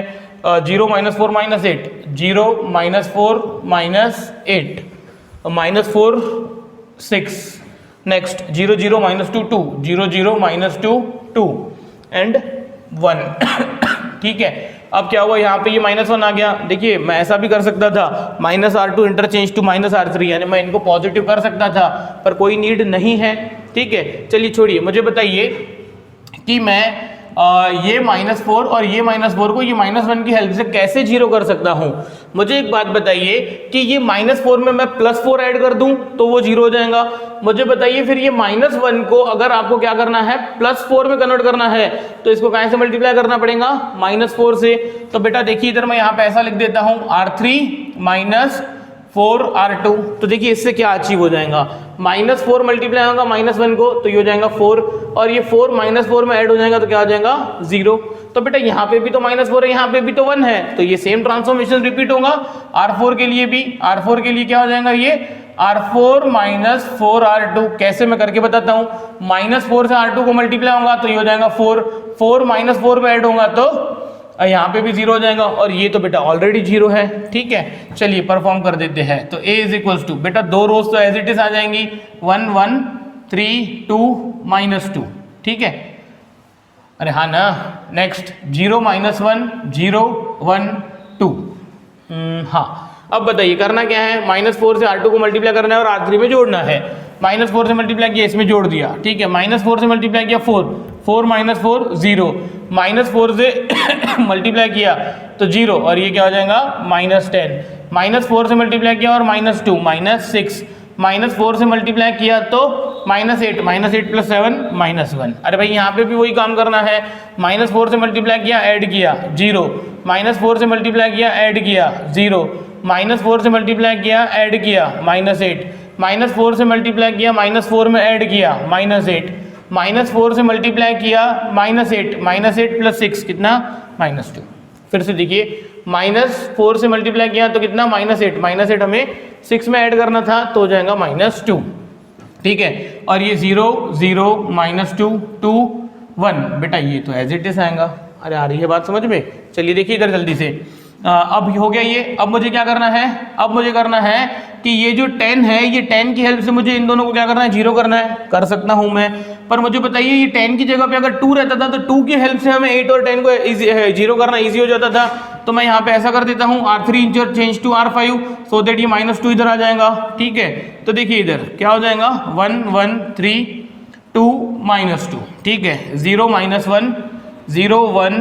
0 -4 -8 0 -4 -8 -4 6। Next 0 0 -2 2 0 0 -2 2 and 1। ठीक है, अब क्या हुआ यहाँ पे ये -1 आ गया। देखिए मैं ऐसा भी कर सकता था -R2 इंटरचेंज टू -R3, यानी मैं इनको पॉजिटिव कर सकता था, पर कोई नीड नहीं है। ठीक है, चलिए छोड़िए, मुझे बताइए कि मैं ये -4 और ये -4 को ये -1 की हेल्प से कैसे जीरो कर सकता हूं। मुझे एक बात बताइए कि ये -4 में मैं +4 ऐड कर दूं तो वो जीरो हो जाएगा। मुझे बताइए फिर ये -1 को अगर आपको क्या करना है, +4 में कन्वर्ट करना है तो इसको कहां से मल्टीप्लाई करना पड़ेगा, -4 से। तो बेटा देखिए इधर मैं यहाँ पे ऐसा लिख देता हूं R3 -4 R2। तो देखिए इससे क्या अचीव हो जाएगा, -4 मल्टीप्लाई होगा -1 को तो ये हो जाएगा 4, और ये 4 -4 में ऐड हो जाएगा तो क्या हो जाएगा 0। तो बेटा यहाँ पे भी तो -4 है, यहाँ पे भी तो 1 है, तो ये सेम ट्रांसफॉर्मेशन रिपीट होगा R4 के लिए भी। R4 के लिए क्या हो जाएगा, ये R4 -4 R2। कैसे मैं करके बताता हूँ, -4 से R2 को मल्टीप्लाई होगा तो ये हो जाएगा 4 -4 में ऐड होगा तो यहाँ पे भी 0 हो जाएगा, और ये तो बेटा ऑलरेडी 0 है। ठीक है, चलिए परफॉर्म कर देते हैं। तो A = बेटा दो रोज तो एज इट इज आ जाएंगी 1 1 3 2 -2। ठीक है, अरे हाँ ना। नेक्स्ट 0 -1 0 1 2। हाँ, अब बताइए करना क्या है, -4 से R2 को मल्टीप्लाई करना है और R3 में जोड़ना है। -4 से मल्टीप्लाई किया, इसमें जोड़ दिया। ठीक है, -4 से मल्टीप्लाई किया 4 4 -4 0 -4 से मल्टीप्लाई किया तो 0, और ये क्या हो जाएगा -10। -4 से मल्टीप्लाई किया और -2 -6 -4 से मल्टीप्लाई किया तो -8 -8 + 7 -1। अरे भाई यहाँ पे भी वही काम करना है, -4 से मल्टीप्लाई किया ऐड किया 0 -4 से मल्टीप्लाई किया ऐड किया 0 -4 से मल्टीप्लाई किया ऐड किया -8 -4 से मल्टीप्लाई किया -4 में ऐड किया -8 -4 से मल्टीप्लाई किया -8 -8 + 6 कितना -2। फिर से देखिए -4 से मल्टीप्लाई किया तो कितना -8 -8 हमें 6 में ऐड करना था तो हो जाएगा -2। ठीक है, और ये 0 0 -2 2 1। बेटा ये तो एज इट इज आएगा। अरे आ रही है बात समझ में, चलिए देखिए इधर जल्दी से। अब हो गया ये। अब मुझे क्या करना है, अब मुझे करना है कि ये जो 10 है, ये 10 की हेल्प से मुझे इन दोनों को क्या करना है, 0 करना है। कर सकता हूं मैं, पर मुझे बताइए ये 10 की जगह पे अगर 2 रहता था तो 2 की हेल्प से हमें 8 और 10 को 0 करना ईजी हो जाता था। तो मैं यहाँ पे ऐसा कर देता हूँ R3 interchange to R5 so that ये -2 इधर आ जाएगा। ठीक है, तो देखिए इधर क्या हो जाएगा 1 1 3 2 -2। ठीक है, 0 -1 0 1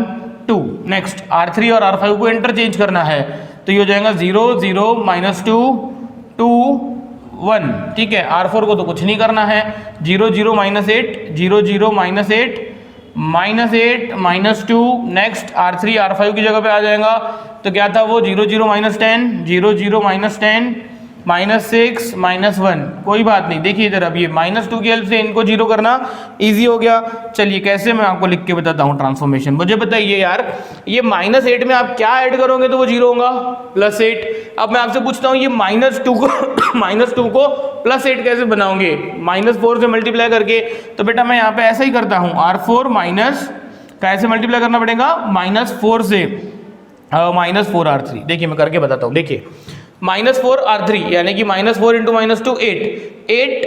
2। नेक्स्ट R3 और R5 को इंटरचेंज करना है तो ये हो जाएगा 0 0 -2 2 1। ठीक है, R4 को तो कुछ नहीं करना है, 0 0 -8 0 0 -8 -8 -2। नेक्स्ट R3 R5 की जगह पे आ जाएगा तो क्या था वो 0 0 -10 0 0 -10 -6 -1। कोई बात नहीं, देखिए इधर अब ये -2 की हेल्प से इनको 0 करना इजी हो गया। चलिए कैसे मैं आपको लिख के बताता हूँ ट्रांसफॉर्मेशन। मुझे बताइए यार, ये -8 में आप क्या ऐड करोगे तो वो 0 होगा, +8। अब मैं आपसे पूछता हूँ ये -2 को -2 को +8 कैसे बनाओगे, -4 से मल्टीप्लाई करके। तो बेटा मैं यहाँ पे ऐसा ही करता हूँ, R4 कैसे मल्टीप्लाई करना पड़ेगा, -4 से -4 R3। देखिए मैं करके बताता हूँ। देखिए -4 R3 यानी कि -4 × -2 8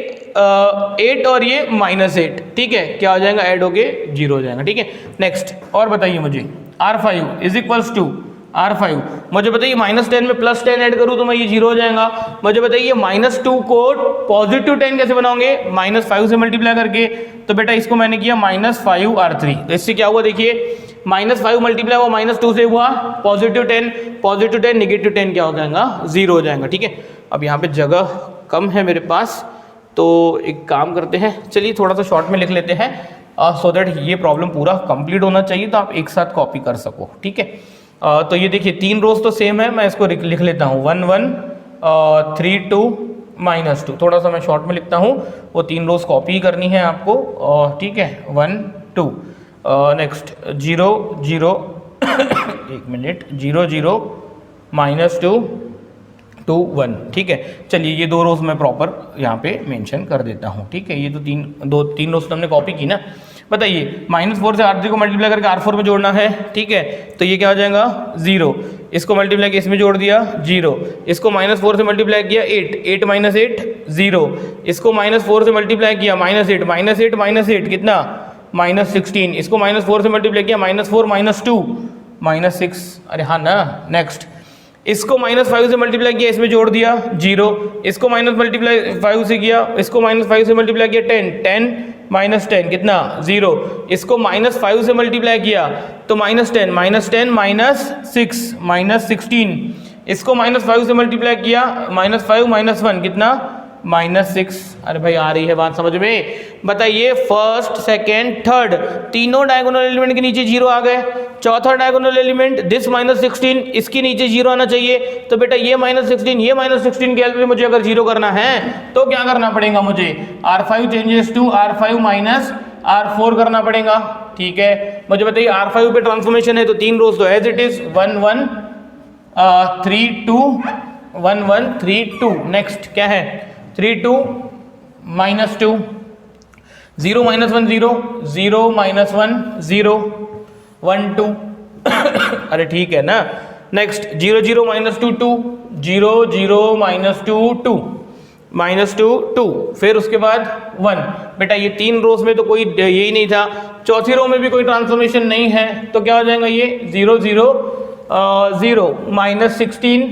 8 और ये -8। ठीक है, क्या हो जाएगा, ऐड होके 0 हो जाएगा। ठीक है, नेक्स्ट और बताइए मुझे R5 = R5। मुझे बताइए -10 में +10 ऐड करूँ तो मैं ये 0 हो जाएगा। मुझे बताइए -2 को पॉजिटिव 10 कैसे बनाओगे, -5 से मल्टीप्लाई करके। तो बेटा इसको मैंने किया -5R3। तो इससे क्या हुआ देखिए, -5 मल्टीप्लाई हुआ -2 से हुआ +10, +10 -10 क्या हो जाएगा, 0 हो जाएगा। ठीक है, अब यहाँ पे जगह कम है मेरे पास, तो एक काम करते हैं, चलिए थोड़ा सा शॉर्ट में लिख लेते हैं सो दैट ये प्रॉब्लम पूरा कंप्लीट होना चाहिए, तो आप एक साथ कॉपी कर सको। ठीक है, तो ये देखिए 3 रोज तो सेम है, मैं इसको लिख लेता हूँ 1 1 3 2 -2। थोड़ा सा मैं शॉर्ट में लिखता हूँ, वो 3 रोज कॉपी करनी है आपको। ठीक है, 1 2 नेक्स्ट 0 0 एक मिनट 0 0 -2 2 1। ठीक है, चलिए ये 2 रोज मैं प्रॉपर यहाँ पे मेंशन कर देता हूँ। ठीक है, ये तो 3 रोज तो हमने कॉपी की ना। बताइए -4 से R3 को मल्टीप्लाई करके R4 में जोड़ना है। ठीक है, तो ये क्या हो जाएगा 0, इसको मल्टीप्लाई किया इसमें जोड़ दिया 0, इसको -4 से मल्टीप्लाई किया 8 8 -8 0, इसको -4 से मल्टीप्लाई किया -8 -8 कितना -16, इसको -4 से मल्टीप्लाई किया -4 -2 -6। अरे हाँ ना, नेक्स्ट इसको -5 से मल्टीप्लाई किया इसमें जोड़ दिया 0, इसको -5 से किया, इसको -5 से मल्टीप्लाई किया 10 -10 कितना 0, इसको -5 से मल्टीप्लाई किया तो -10 -6 -16, इसको -5 से मल्टीप्लाई किया -5 -1 कितना -6। अरे भाई आ रही है बात समझ में? बताइए फर्स्ट सेकेंड थर्ड तीनों डायगोनल एलिमेंट के नीचे 0 आ गए। चौथा डायगोनल एलिमेंट दिस -16 इसके नीचे 0 आना चाहिए। तो बेटा ये -16 ये -16 के हेल्प में मुझे अगर 0 करना है तो क्या करना पड़ेगा मुझे, R5 changes to R5 -R4 करना पड़ेगा। ठीक है, मुझे बताइए R5 पे ट्रांसफॉर्मेशन है तो 3 रोज तो एज इट इज 1 1 3 2 1 1 3 2। नेक्स्ट क्या है 3 2 -2 0 -1 0 0 -1 0 1 2 अरे ठीक है ना। नेक्स्ट 0 0 -2 2 0 0 -2 2 -2 2, फिर उसके बाद 1। बेटा ये 3 रोज में तो कोई यही नहीं था, चौथी रो में भी कोई ट्रांसफॉर्मेशन नहीं है, तो क्या हो जाएगा ये 0 0 0 -16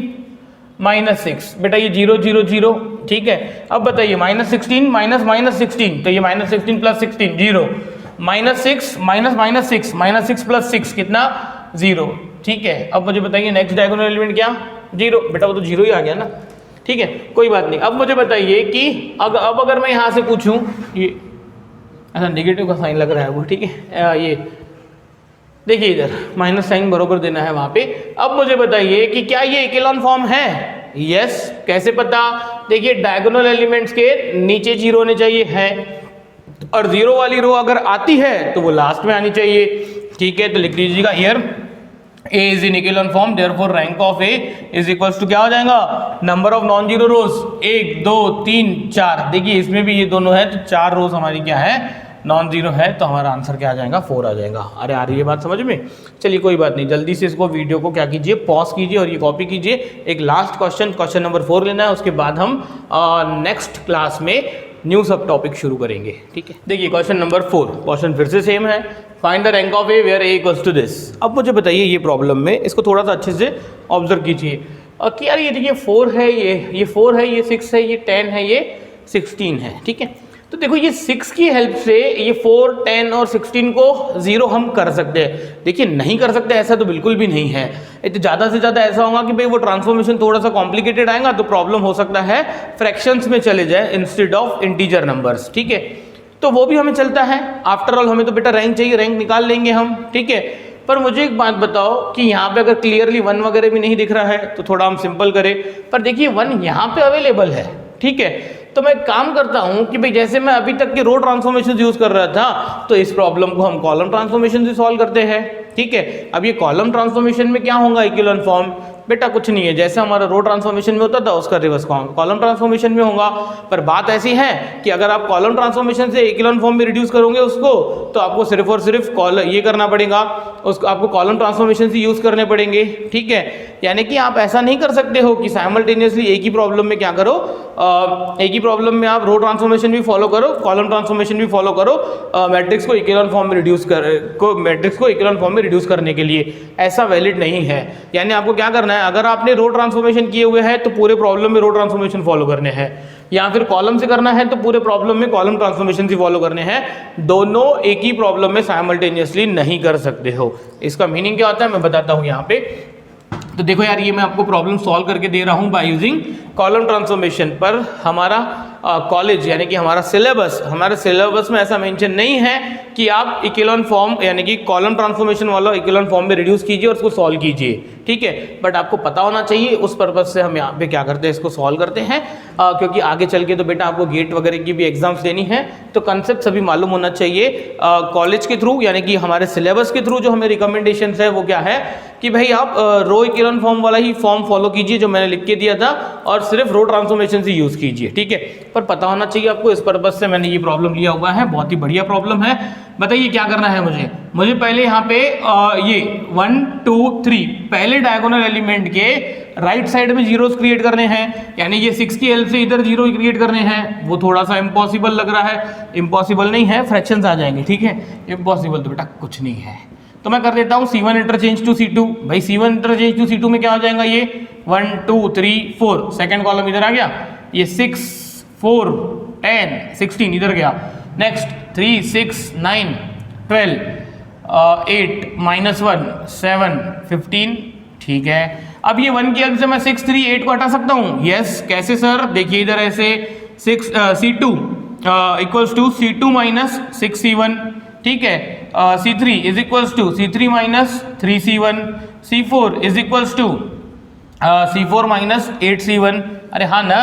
-6। बेटा ये 0 0 0। ठीक है, अब बताइए -16 -16 तो ये -16 + 16 0, -6 -6 + 6 कितना 0। ठीक है, अब मुझे बताइए नेक्स्ट डायगोनल एलिमेंट क्या 0। बेटा वो तो 0 ही आ गया ना। ठीक है, कोई बात नहीं। अब मुझे बताइए कि अब अगर मैं यहाँ से पूछूं, ये ऐसा नेगेटिव का साइन लग रहा है वो, ठीक है, ये देखिए इधर माइनस साइन बरोबर देना है वहां पे। अब मुझे बताइए कि क्या ये इकेलॉन फॉर्म है? यस। कैसे पता? देखिए डायगोनल एलिमेंट्स के नीचे 0 होने चाहिए है, और 0 वाली रो अगर आती है तो वो लास्ट में आनी चाहिए। ठीक है, तो लिख लीजिएगा here A is in echelon form, therefore rank of A is equals to क्या हो जाएगा, number of non zero rows 1 2 3 4। देखिए इसमें भी ये दोनों है तो 4 रोज हमारी क्या है, नॉन जीरो है, तो हमारा आंसर क्या आ जाएगा 4 आ जाएगा। अरे आ रही है बात समझ में? चलिए कोई बात नहीं, जल्दी से इसको वीडियो को क्या कीजिए, पॉज कीजिए और ये कॉपी कीजिए। एक लास्ट क्वेश्चन नंबर 4 लेना है, उसके बाद हम नेक्स्ट क्लास में न्यू सब टॉपिक शुरू करेंगे। ठीक है, देखिए क्वेश्चन नंबर 4, क्वेश्चन फिर से सेम है, find the rank of A where A equals to this. अब मुझे बताइए ये प्रॉब्लम में इसको थोड़ा सा अच्छे से ऑब्जर्व कीजिए कि यार ये देखिए 4 है, ये 4 है, ये 6 है, ये 10 है, ये 16 है। ठीक है, तो देखो ये 6 की हेल्प से ये 4 10 और 16 को 0 हम कर सकते हैं। देखिए नहीं कर सकते ऐसा तो बिल्कुल भी नहीं है, तो ज़्यादा से ज़्यादा ऐसा होगा कि भाई वो ट्रांसफॉर्मेशन थोड़ा सा कॉम्प्लिकेटेड आएगा तो प्रॉब्लम हो सकता है फ्रैक्शंस में चले जाए इंस्टेड ऑफ इंटीजर नंबर्स। ठीक है, तो वो भी हमें चलता है, आफ्टर ऑल हमें तो बेटा रैंक चाहिए, रैंक निकाल लेंगे हम। ठीक है, पर मुझे एक बात बताओ कि यहाँ पे अगर क्लियरली 1 वगैरह भी नहीं दिख रहा है तो थोड़ा हम सिंपल करें, पर देखिए 1 यहाँ पे अवेलेबल है। ठीक है, तो मैं काम करता हूं कि भाई जैसे मैं अभी तक के रो ट्रांसफॉर्मेशन यूज कर रहा था तो इस प्रॉब्लम को हम कॉलम ट्रांसफॉर्मेशन से सॉल्व करते हैं। ठीक है, अब ये कॉलम ट्रांसफॉर्मेशन में क्या होगा, इक्विवेलेंट फॉर्म। बेटा कुछ नहीं है, जैसे हमारा रो ट्रांसफॉर्मेशन में होता था उसका रिवर्स कॉलम ट्रांसफॉर्मेशन में होगा। पर बात ऐसी है कि अगर आप कॉलम ट्रांसफॉर्मेशन से इक्विवेलेंट फॉर्म में रिड्यूस करोगे उसको, तो आपको सिर्फ और सिर्फ ये करना पड़ेगा, उसको आपको कॉलम ट्रांसफॉर्मेशन से यूज करने पड़ेंगे। ठीक है, यानी कि आप ऐसा नहीं कर सकते हो कि साइमल्टेनियसली एक ही प्रॉब्लम में क्या करो, एक ही प्रॉब्लम में आप रो ट्रांसफॉर्मेशन भी फॉलो करो, कॉलम ट्रांसफॉर्मेशन भी फॉलो करो, मैट्रिक्स को इक्विवेलेंट फॉर्म में रिड्यूस करने के लिए। ऐसा वैलिड नहीं है। यानी आपको क्या करना है, अगर आपने रो ट्रांसफॉर्मेशन किए हुए हैं तो पूरे प्रॉब्लम में रो ट्रांसफॉर्मेशन फॉलो करने हैं, या फिर कॉलम से करना है तो पूरे प्रॉब्लम में कॉलम ट्रांसफॉर्मेशन से फॉलो करने हैं। दोनों एक ही प्रॉब्लम में साइमल्टेनियसली नहीं कर सकते हो। इसका मीनिंग क्या होता है मैं बताता हूं यहाँ पे। तो देखो यार, ये मैं आपको प्रॉब्लम सॉल्व करके दे रहा हूं बाय यूजिंग कॉलम ट्रांसफॉर्मेशन, पर हमारा कॉलेज यानी कि हमारे सिलेबस में ऐसा मेंशन नहीं है कि आप इक्विवेलेंट फॉर्म यानी कि कॉलम ट्रांसफॉर्मेशन वाला इक्विवेलेंट फॉर्म में रिड्यूस कीजिए और उसको सॉल्व कीजिए, ठीक है। बट आपको पता होना चाहिए, उस पर्पज से हम यहाँ पे क्या करते हैं, इसको सॉल्व करते हैं, क्योंकि आगे चल के तो बेटा आपको गेट वगैरह की भी एग्जाम्स देनी है, तो कंसेप्ट सभी मालूम होना चाहिए। कॉलेज के थ्रू यानी कि हमारे सिलेबस के थ्रू जो हमें रिकमेंडेशन है वो क्या है कि भाई आप रो इक्विवेलेंट फॉर्म वाला ही फॉर्म फॉलो कीजिए जो मैंने लिख के दिया था, और सिर्फ रो ट्रांसफॉर्मेशन से यूज कीजिए, ठीक है। पर पता होना चाहिए आपको, इस पर्पज से मैंने ये प्रॉब्लम लिया हुआ है। बहुत ही बढ़िया प्रॉब्लम है। बताइए क्या करना है मुझे पहले यहाँ पे ये 1 2 3 पहले डायगोनल एलिमेंट के राइट साइड में जीरोस क्रिएट करने हैं, यानी ये 6 की हेल्प से इधर जीरो क्रिएट करने हैं। वो थोड़ा सा इम्पॉसिबल लग रहा है, इम्पॉसिबल नहीं है, फ्रैक्शंस आ जाएंगे, ठीक है। इम्पॉसिबल तो बेटा कुछ नहीं है, तो मैं कर देता हूँ C1 इंटरचेंज टू C2। भाई C1 इंटरचेंज टू C2 में क्या हो जाएगा, ये 1 2 3 4 सेकेंड कॉलम इधर आ गया, ये 6 4 10 16 इधर गया, नेक्स्ट 3 6 9 12 8 -1 7 15, ठीक है। अब ये 1 की हेल्प से मैं 6 3 8 को हटा सकता हूँ, यस। कैसे सर, देखिए इधर ऐसे C2 equals to C2 minus 6C1, ठीक है। C3 is equals to C3 minus 3C1, C4 is equals to C4 minus 8C1। अरे हाँ ना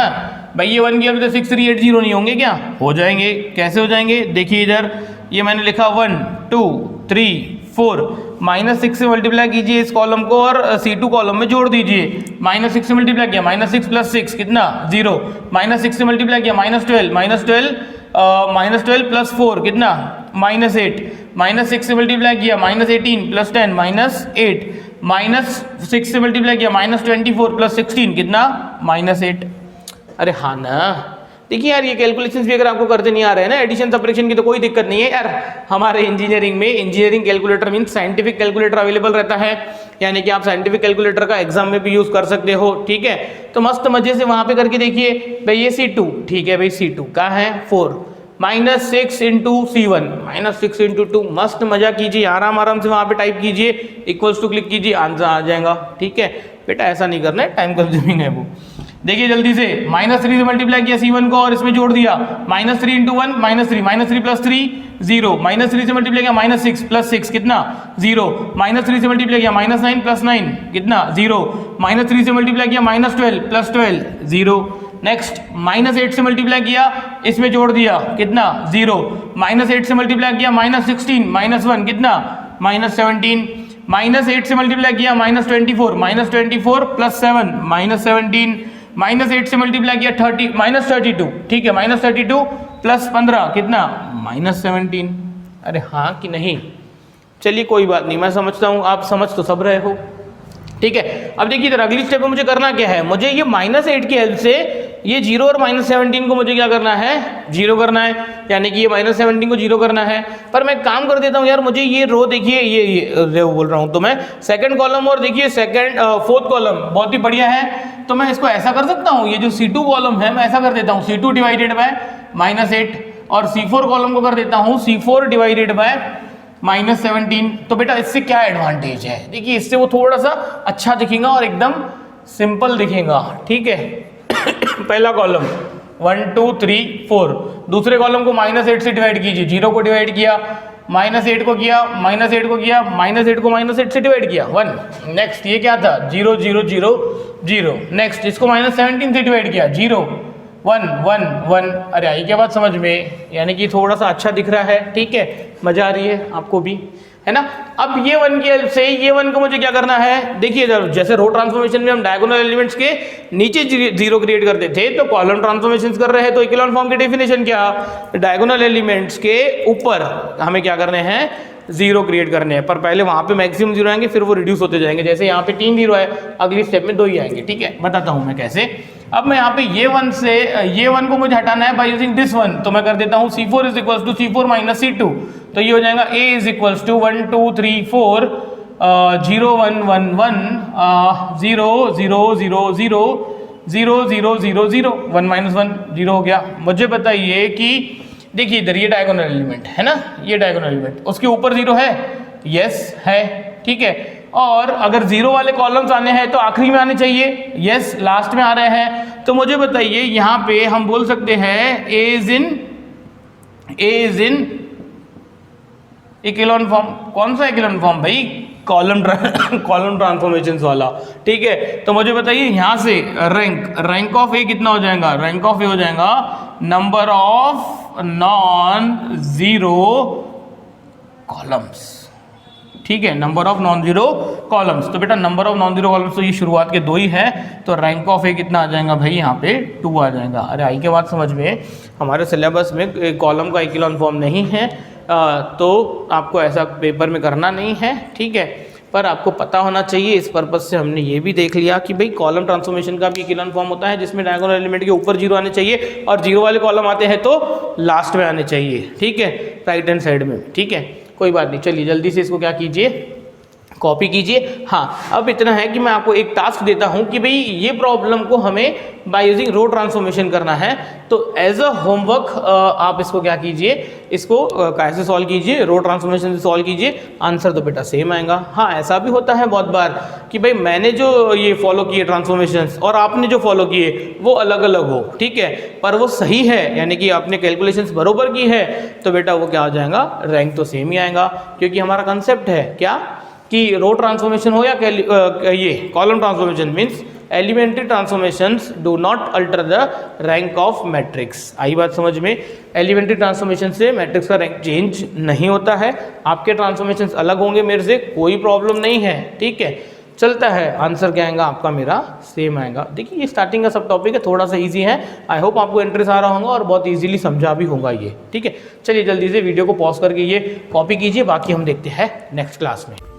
भाई, ये 1 की हेल्प से 6 3 8 0 नहीं होंगे क्या, हो जाएंगे। कैसे हो जाएंगे, देखिए इधर ये मैंने लिखा 1 2 3 4, -6 से मल्टीप्लाई कीजिए इस कॉलम को और C2 कॉलम में जोड़ दीजिए। -6 से मल्टीप्लाई किया, -6 + 6 कितना 0, -6 से मल्टीप्लाई किया -12 + 4 कितना -8, -6 से मल्टीप्लाई किया -18 + 10 -8, -6 से मल्टीप्लाई किया -24 + 16 कितना -8। अरे हाँ ना, देखिए यार, ये कैलकुलेशंस भी अगर आपको करते नहीं आ रहे हैं ना, एडिशन सब्ट्रैक्शन की, तो कोई दिक्कत नहीं है यार। हमारे इंजीनियरिंग में engineering calculator means scientific calculator available रहता है, यानी कि आप साइंटिफिक कैलकुलेटर का एग्जाम में भी यूज कर सकते हो, ठीक है। तो मस्त मजे से वहां पे करके देखिए भाई, ये C2, ठीक है भाई, C2 का है 4, -6 इंटू C1, -6 इंटू 2, मस्त मजा कीजिए, आराम से वहां पे टाइप कीजिए, इक्वल्स टू क्लिक कीजिए, आंसर आ जाएगा, ठीक है। बेटा ऐसा नहीं करना है, टाइम कंज्यूमिंग है वो। देखिए जल्दी से, -3 से मल्टीप्लाई किया C1 को और इसमें जोड़ दिया, -3 इंटू 1 -3 + 3 0, -3 से मल्टीप्लाई किया -6 + 6 कितना 0, -3 से मल्टीप्लाई किया -9 + 9 कितना 0, -3 से मल्टीप्लाई किया -12 + 12 0, नेक्स्ट -8 से मल्टीप्लाई किया, इसमें जोड़ दिया कितना 0, -8 से मल्टीप्लाई किया -16 -1 कितना -17, -8 से मल्टीप्लाई किया -24 + 7 -17, -8 से मल्टीप्लाई किया -32, ठीक है, -32 + 15 कितना -17। अरे हाँ कि नहीं, चलिए कोई बात नहीं, मैं समझता हूँ, आप समझ तो सब रहे हो, ठीक है। अब देखिए इधर अगली स्टेप में मुझे करना क्या है, मुझे ये -8 की हेल्प से ये 0 और -17 को मुझे क्या करना है, 0 करना है, यानी कि ये -17 को 0 करना है। पर मैं काम कर देता हूँ यार, मुझे ये रो देखिए, ये रो बोल रहा हूँ तो मैं सेकंड कॉलम, और देखिए फोर्थ कॉलम बहुत ही बढ़िया है, तो मैं इसको ऐसा कर सकता हूँ, ये जो C2 कॉलम है मैं ऐसा कर देता हूँ, C2 डिवाइडेड बाय -8, और C4 कॉलम को कर देता हूँ C4 डिवाइडेड बाय -17। तो बेटा इससे क्या एडवांटेज है, देखिए इससे वो थोड़ा सा अच्छा दिखेगा और एकदम सिंपल दिखेगा, ठीक है। पहला कॉलम 1 2 3 4, दूसरे कॉलम को -8 से डिवाइड कीजिए, 0 को डिवाइड किया, -8 को किया, -8 को किया, -8 को -8 से डिवाइड किया 1, नेक्स्ट ये क्या था 0 0 0 0, नेक्स्ट इसको -17 से डिवाइड किया 0 1 1 1। अरे आई क्या बात समझ में, यानी कि थोड़ा सा अच्छा दिख रहा है, ठीक है, मजा आ रही है आपको भी, है ना। अब ये 1 की हेल्प से ये 1 को मुझे क्या करना है, देखिए जैसे रो ट्रांसफॉर्मेशन में हम डायगोनल एलिमेंट्स के नीचे 0 क्रिएट करते थे, तो कॉलम ट्रांसफॉर्मेशन कर रहे हैं, तो इक्विवेलेंट फॉर्म की डेफिनेशन क्या, डायगोनल एलिमेंट्स के ऊपर हमें क्या करने हैं, जीरो क्रिएट करने हैं, पर पहले वहाँ पे मैक्सिमम जीरो आएंगे, फिर वो रिड्यूस होते जाएंगे। जैसे यहाँ पे 3 जीरो है, अगली स्टेप में 2 ही आएंगे। ठीक है, बताता हूँ मैं कैसे। अब मैं यहाँ पे ये वन को मुझे हटाना है बाय यूजिंग दिस वन, तो मैं कर देता हूँ C4 is equals to C4 minus C2, तो ये हो जाएगा A is equals to 1 2 3 4 0 1 1 1 0 0 0 0 0 0 0 0 1 minus 1 0 हो गया। मुझे बताइए कि देखिए इधर ये डायगोनल एलिमेंट है ना, ये डायगोनल एलिमेंट, उसके ऊपर 0 है, यस है, ठीक है। और अगर 0 वाले कॉलम्स आने हैं तो आखिरी में आने चाहिए, यस लास्ट में आ रहे हैं। तो मुझे बताइए यहाँ पे हम बोल सकते हैं ए इज इन इक्विवेलेंट फॉर्म। कौन सा इक्विवेलेंट फॉर्म भाई? कॉलम ट्रांसफॉर्मेशंस वाला। ठीक है, तो मुझे बताइए यहाँ से रैंक ऑफ ए कितना हो जाएगा? रैंक ऑफ ए हो जाएगा number of non zero columns. ठीक है, number of non zero columns. तो बेटा number of non zero columns तो ये शुरुआत के 2 ही है, तो रैंक ऑफ ए कितना आ जाएगा भाई? यहाँ पे 2 आ जाएगा। अरे आई के बाद समझ में, हमारे सिलेबस में कॉलम का इक्विवेलेंट फॉर्म नहीं है, तो आपको ऐसा पेपर में करना नहीं है। ठीक है, पर आपको पता होना चाहिए। इस पर्पज से हमने ये भी देख लिया कि भाई कॉलम ट्रांसफॉर्मेशन का भी इक्विवेलेंट फॉर्म होता है, जिसमें डायगोनल एलिमेंट के ऊपर 0 आने चाहिए और 0 वाले कॉलम आते हैं तो लास्ट में आने चाहिए। ठीक है, राइट हैंड साइड में। ठीक है, कोई बात नहीं, चलिए जल्दी से इसको क्या कीजिए, कॉपी कीजिए। हाँ, अब इतना है कि मैं आपको एक टास्क देता हूं कि भाई ये प्रॉब्लम को हमें बाय यूजिंग रो ट्रांसफॉर्मेशन करना है, तो एज अ होमवर्क आप इसको क्या कीजिए, इसको कैसे सॉल्व कीजिए, रो ट्रांसफॉर्मेशन से सॉल्व कीजिए। आंसर तो बेटा सेम आएगा। हाँ, ऐसा भी होता है बहुत बार कि भाई मैंने जो ये फॉलो किए ट्रांसफॉर्मेशंस और आपने जो फॉलो किए वो अलग अलग हो, ठीक है, पर वो सही है, यानी कि आपने कैलकुलेशंस बरोबर की है, तो बेटा वो क्या हो जाएगा? रैंक तो सेम ही आएगा, क्योंकि हमारा कंसेप्ट है क्या कि रो ट्रांसफॉर्मेशन हो या ये column transformation, means elementary transformations do not alter the rank of matrix. आई बात समझ में? एलिमेंट्री ट्रांसफॉर्मेशन से मैट्रिक्स का रैंक चेंज नहीं होता है। आपके ट्रांसफॉर्मेशंस अलग होंगे मेरे से, कोई प्रॉब्लम नहीं है। ठीक है, चलता है। आंसर क्या आएगा आपका? मेरा सेम आएगा। देखिए ये स्टार्टिंग का सब टॉपिक है, थोड़ा सा इजी है। आई होप आपको इंटरेस्ट आ रहा होगा और बहुत इजीली समझा भी होगा ये। ठीक है, चलिए जल्दी से वीडियो को पॉज करके ये कॉपी कीजिए, बाकी हम देखते हैं नेक्स्ट क्लास में।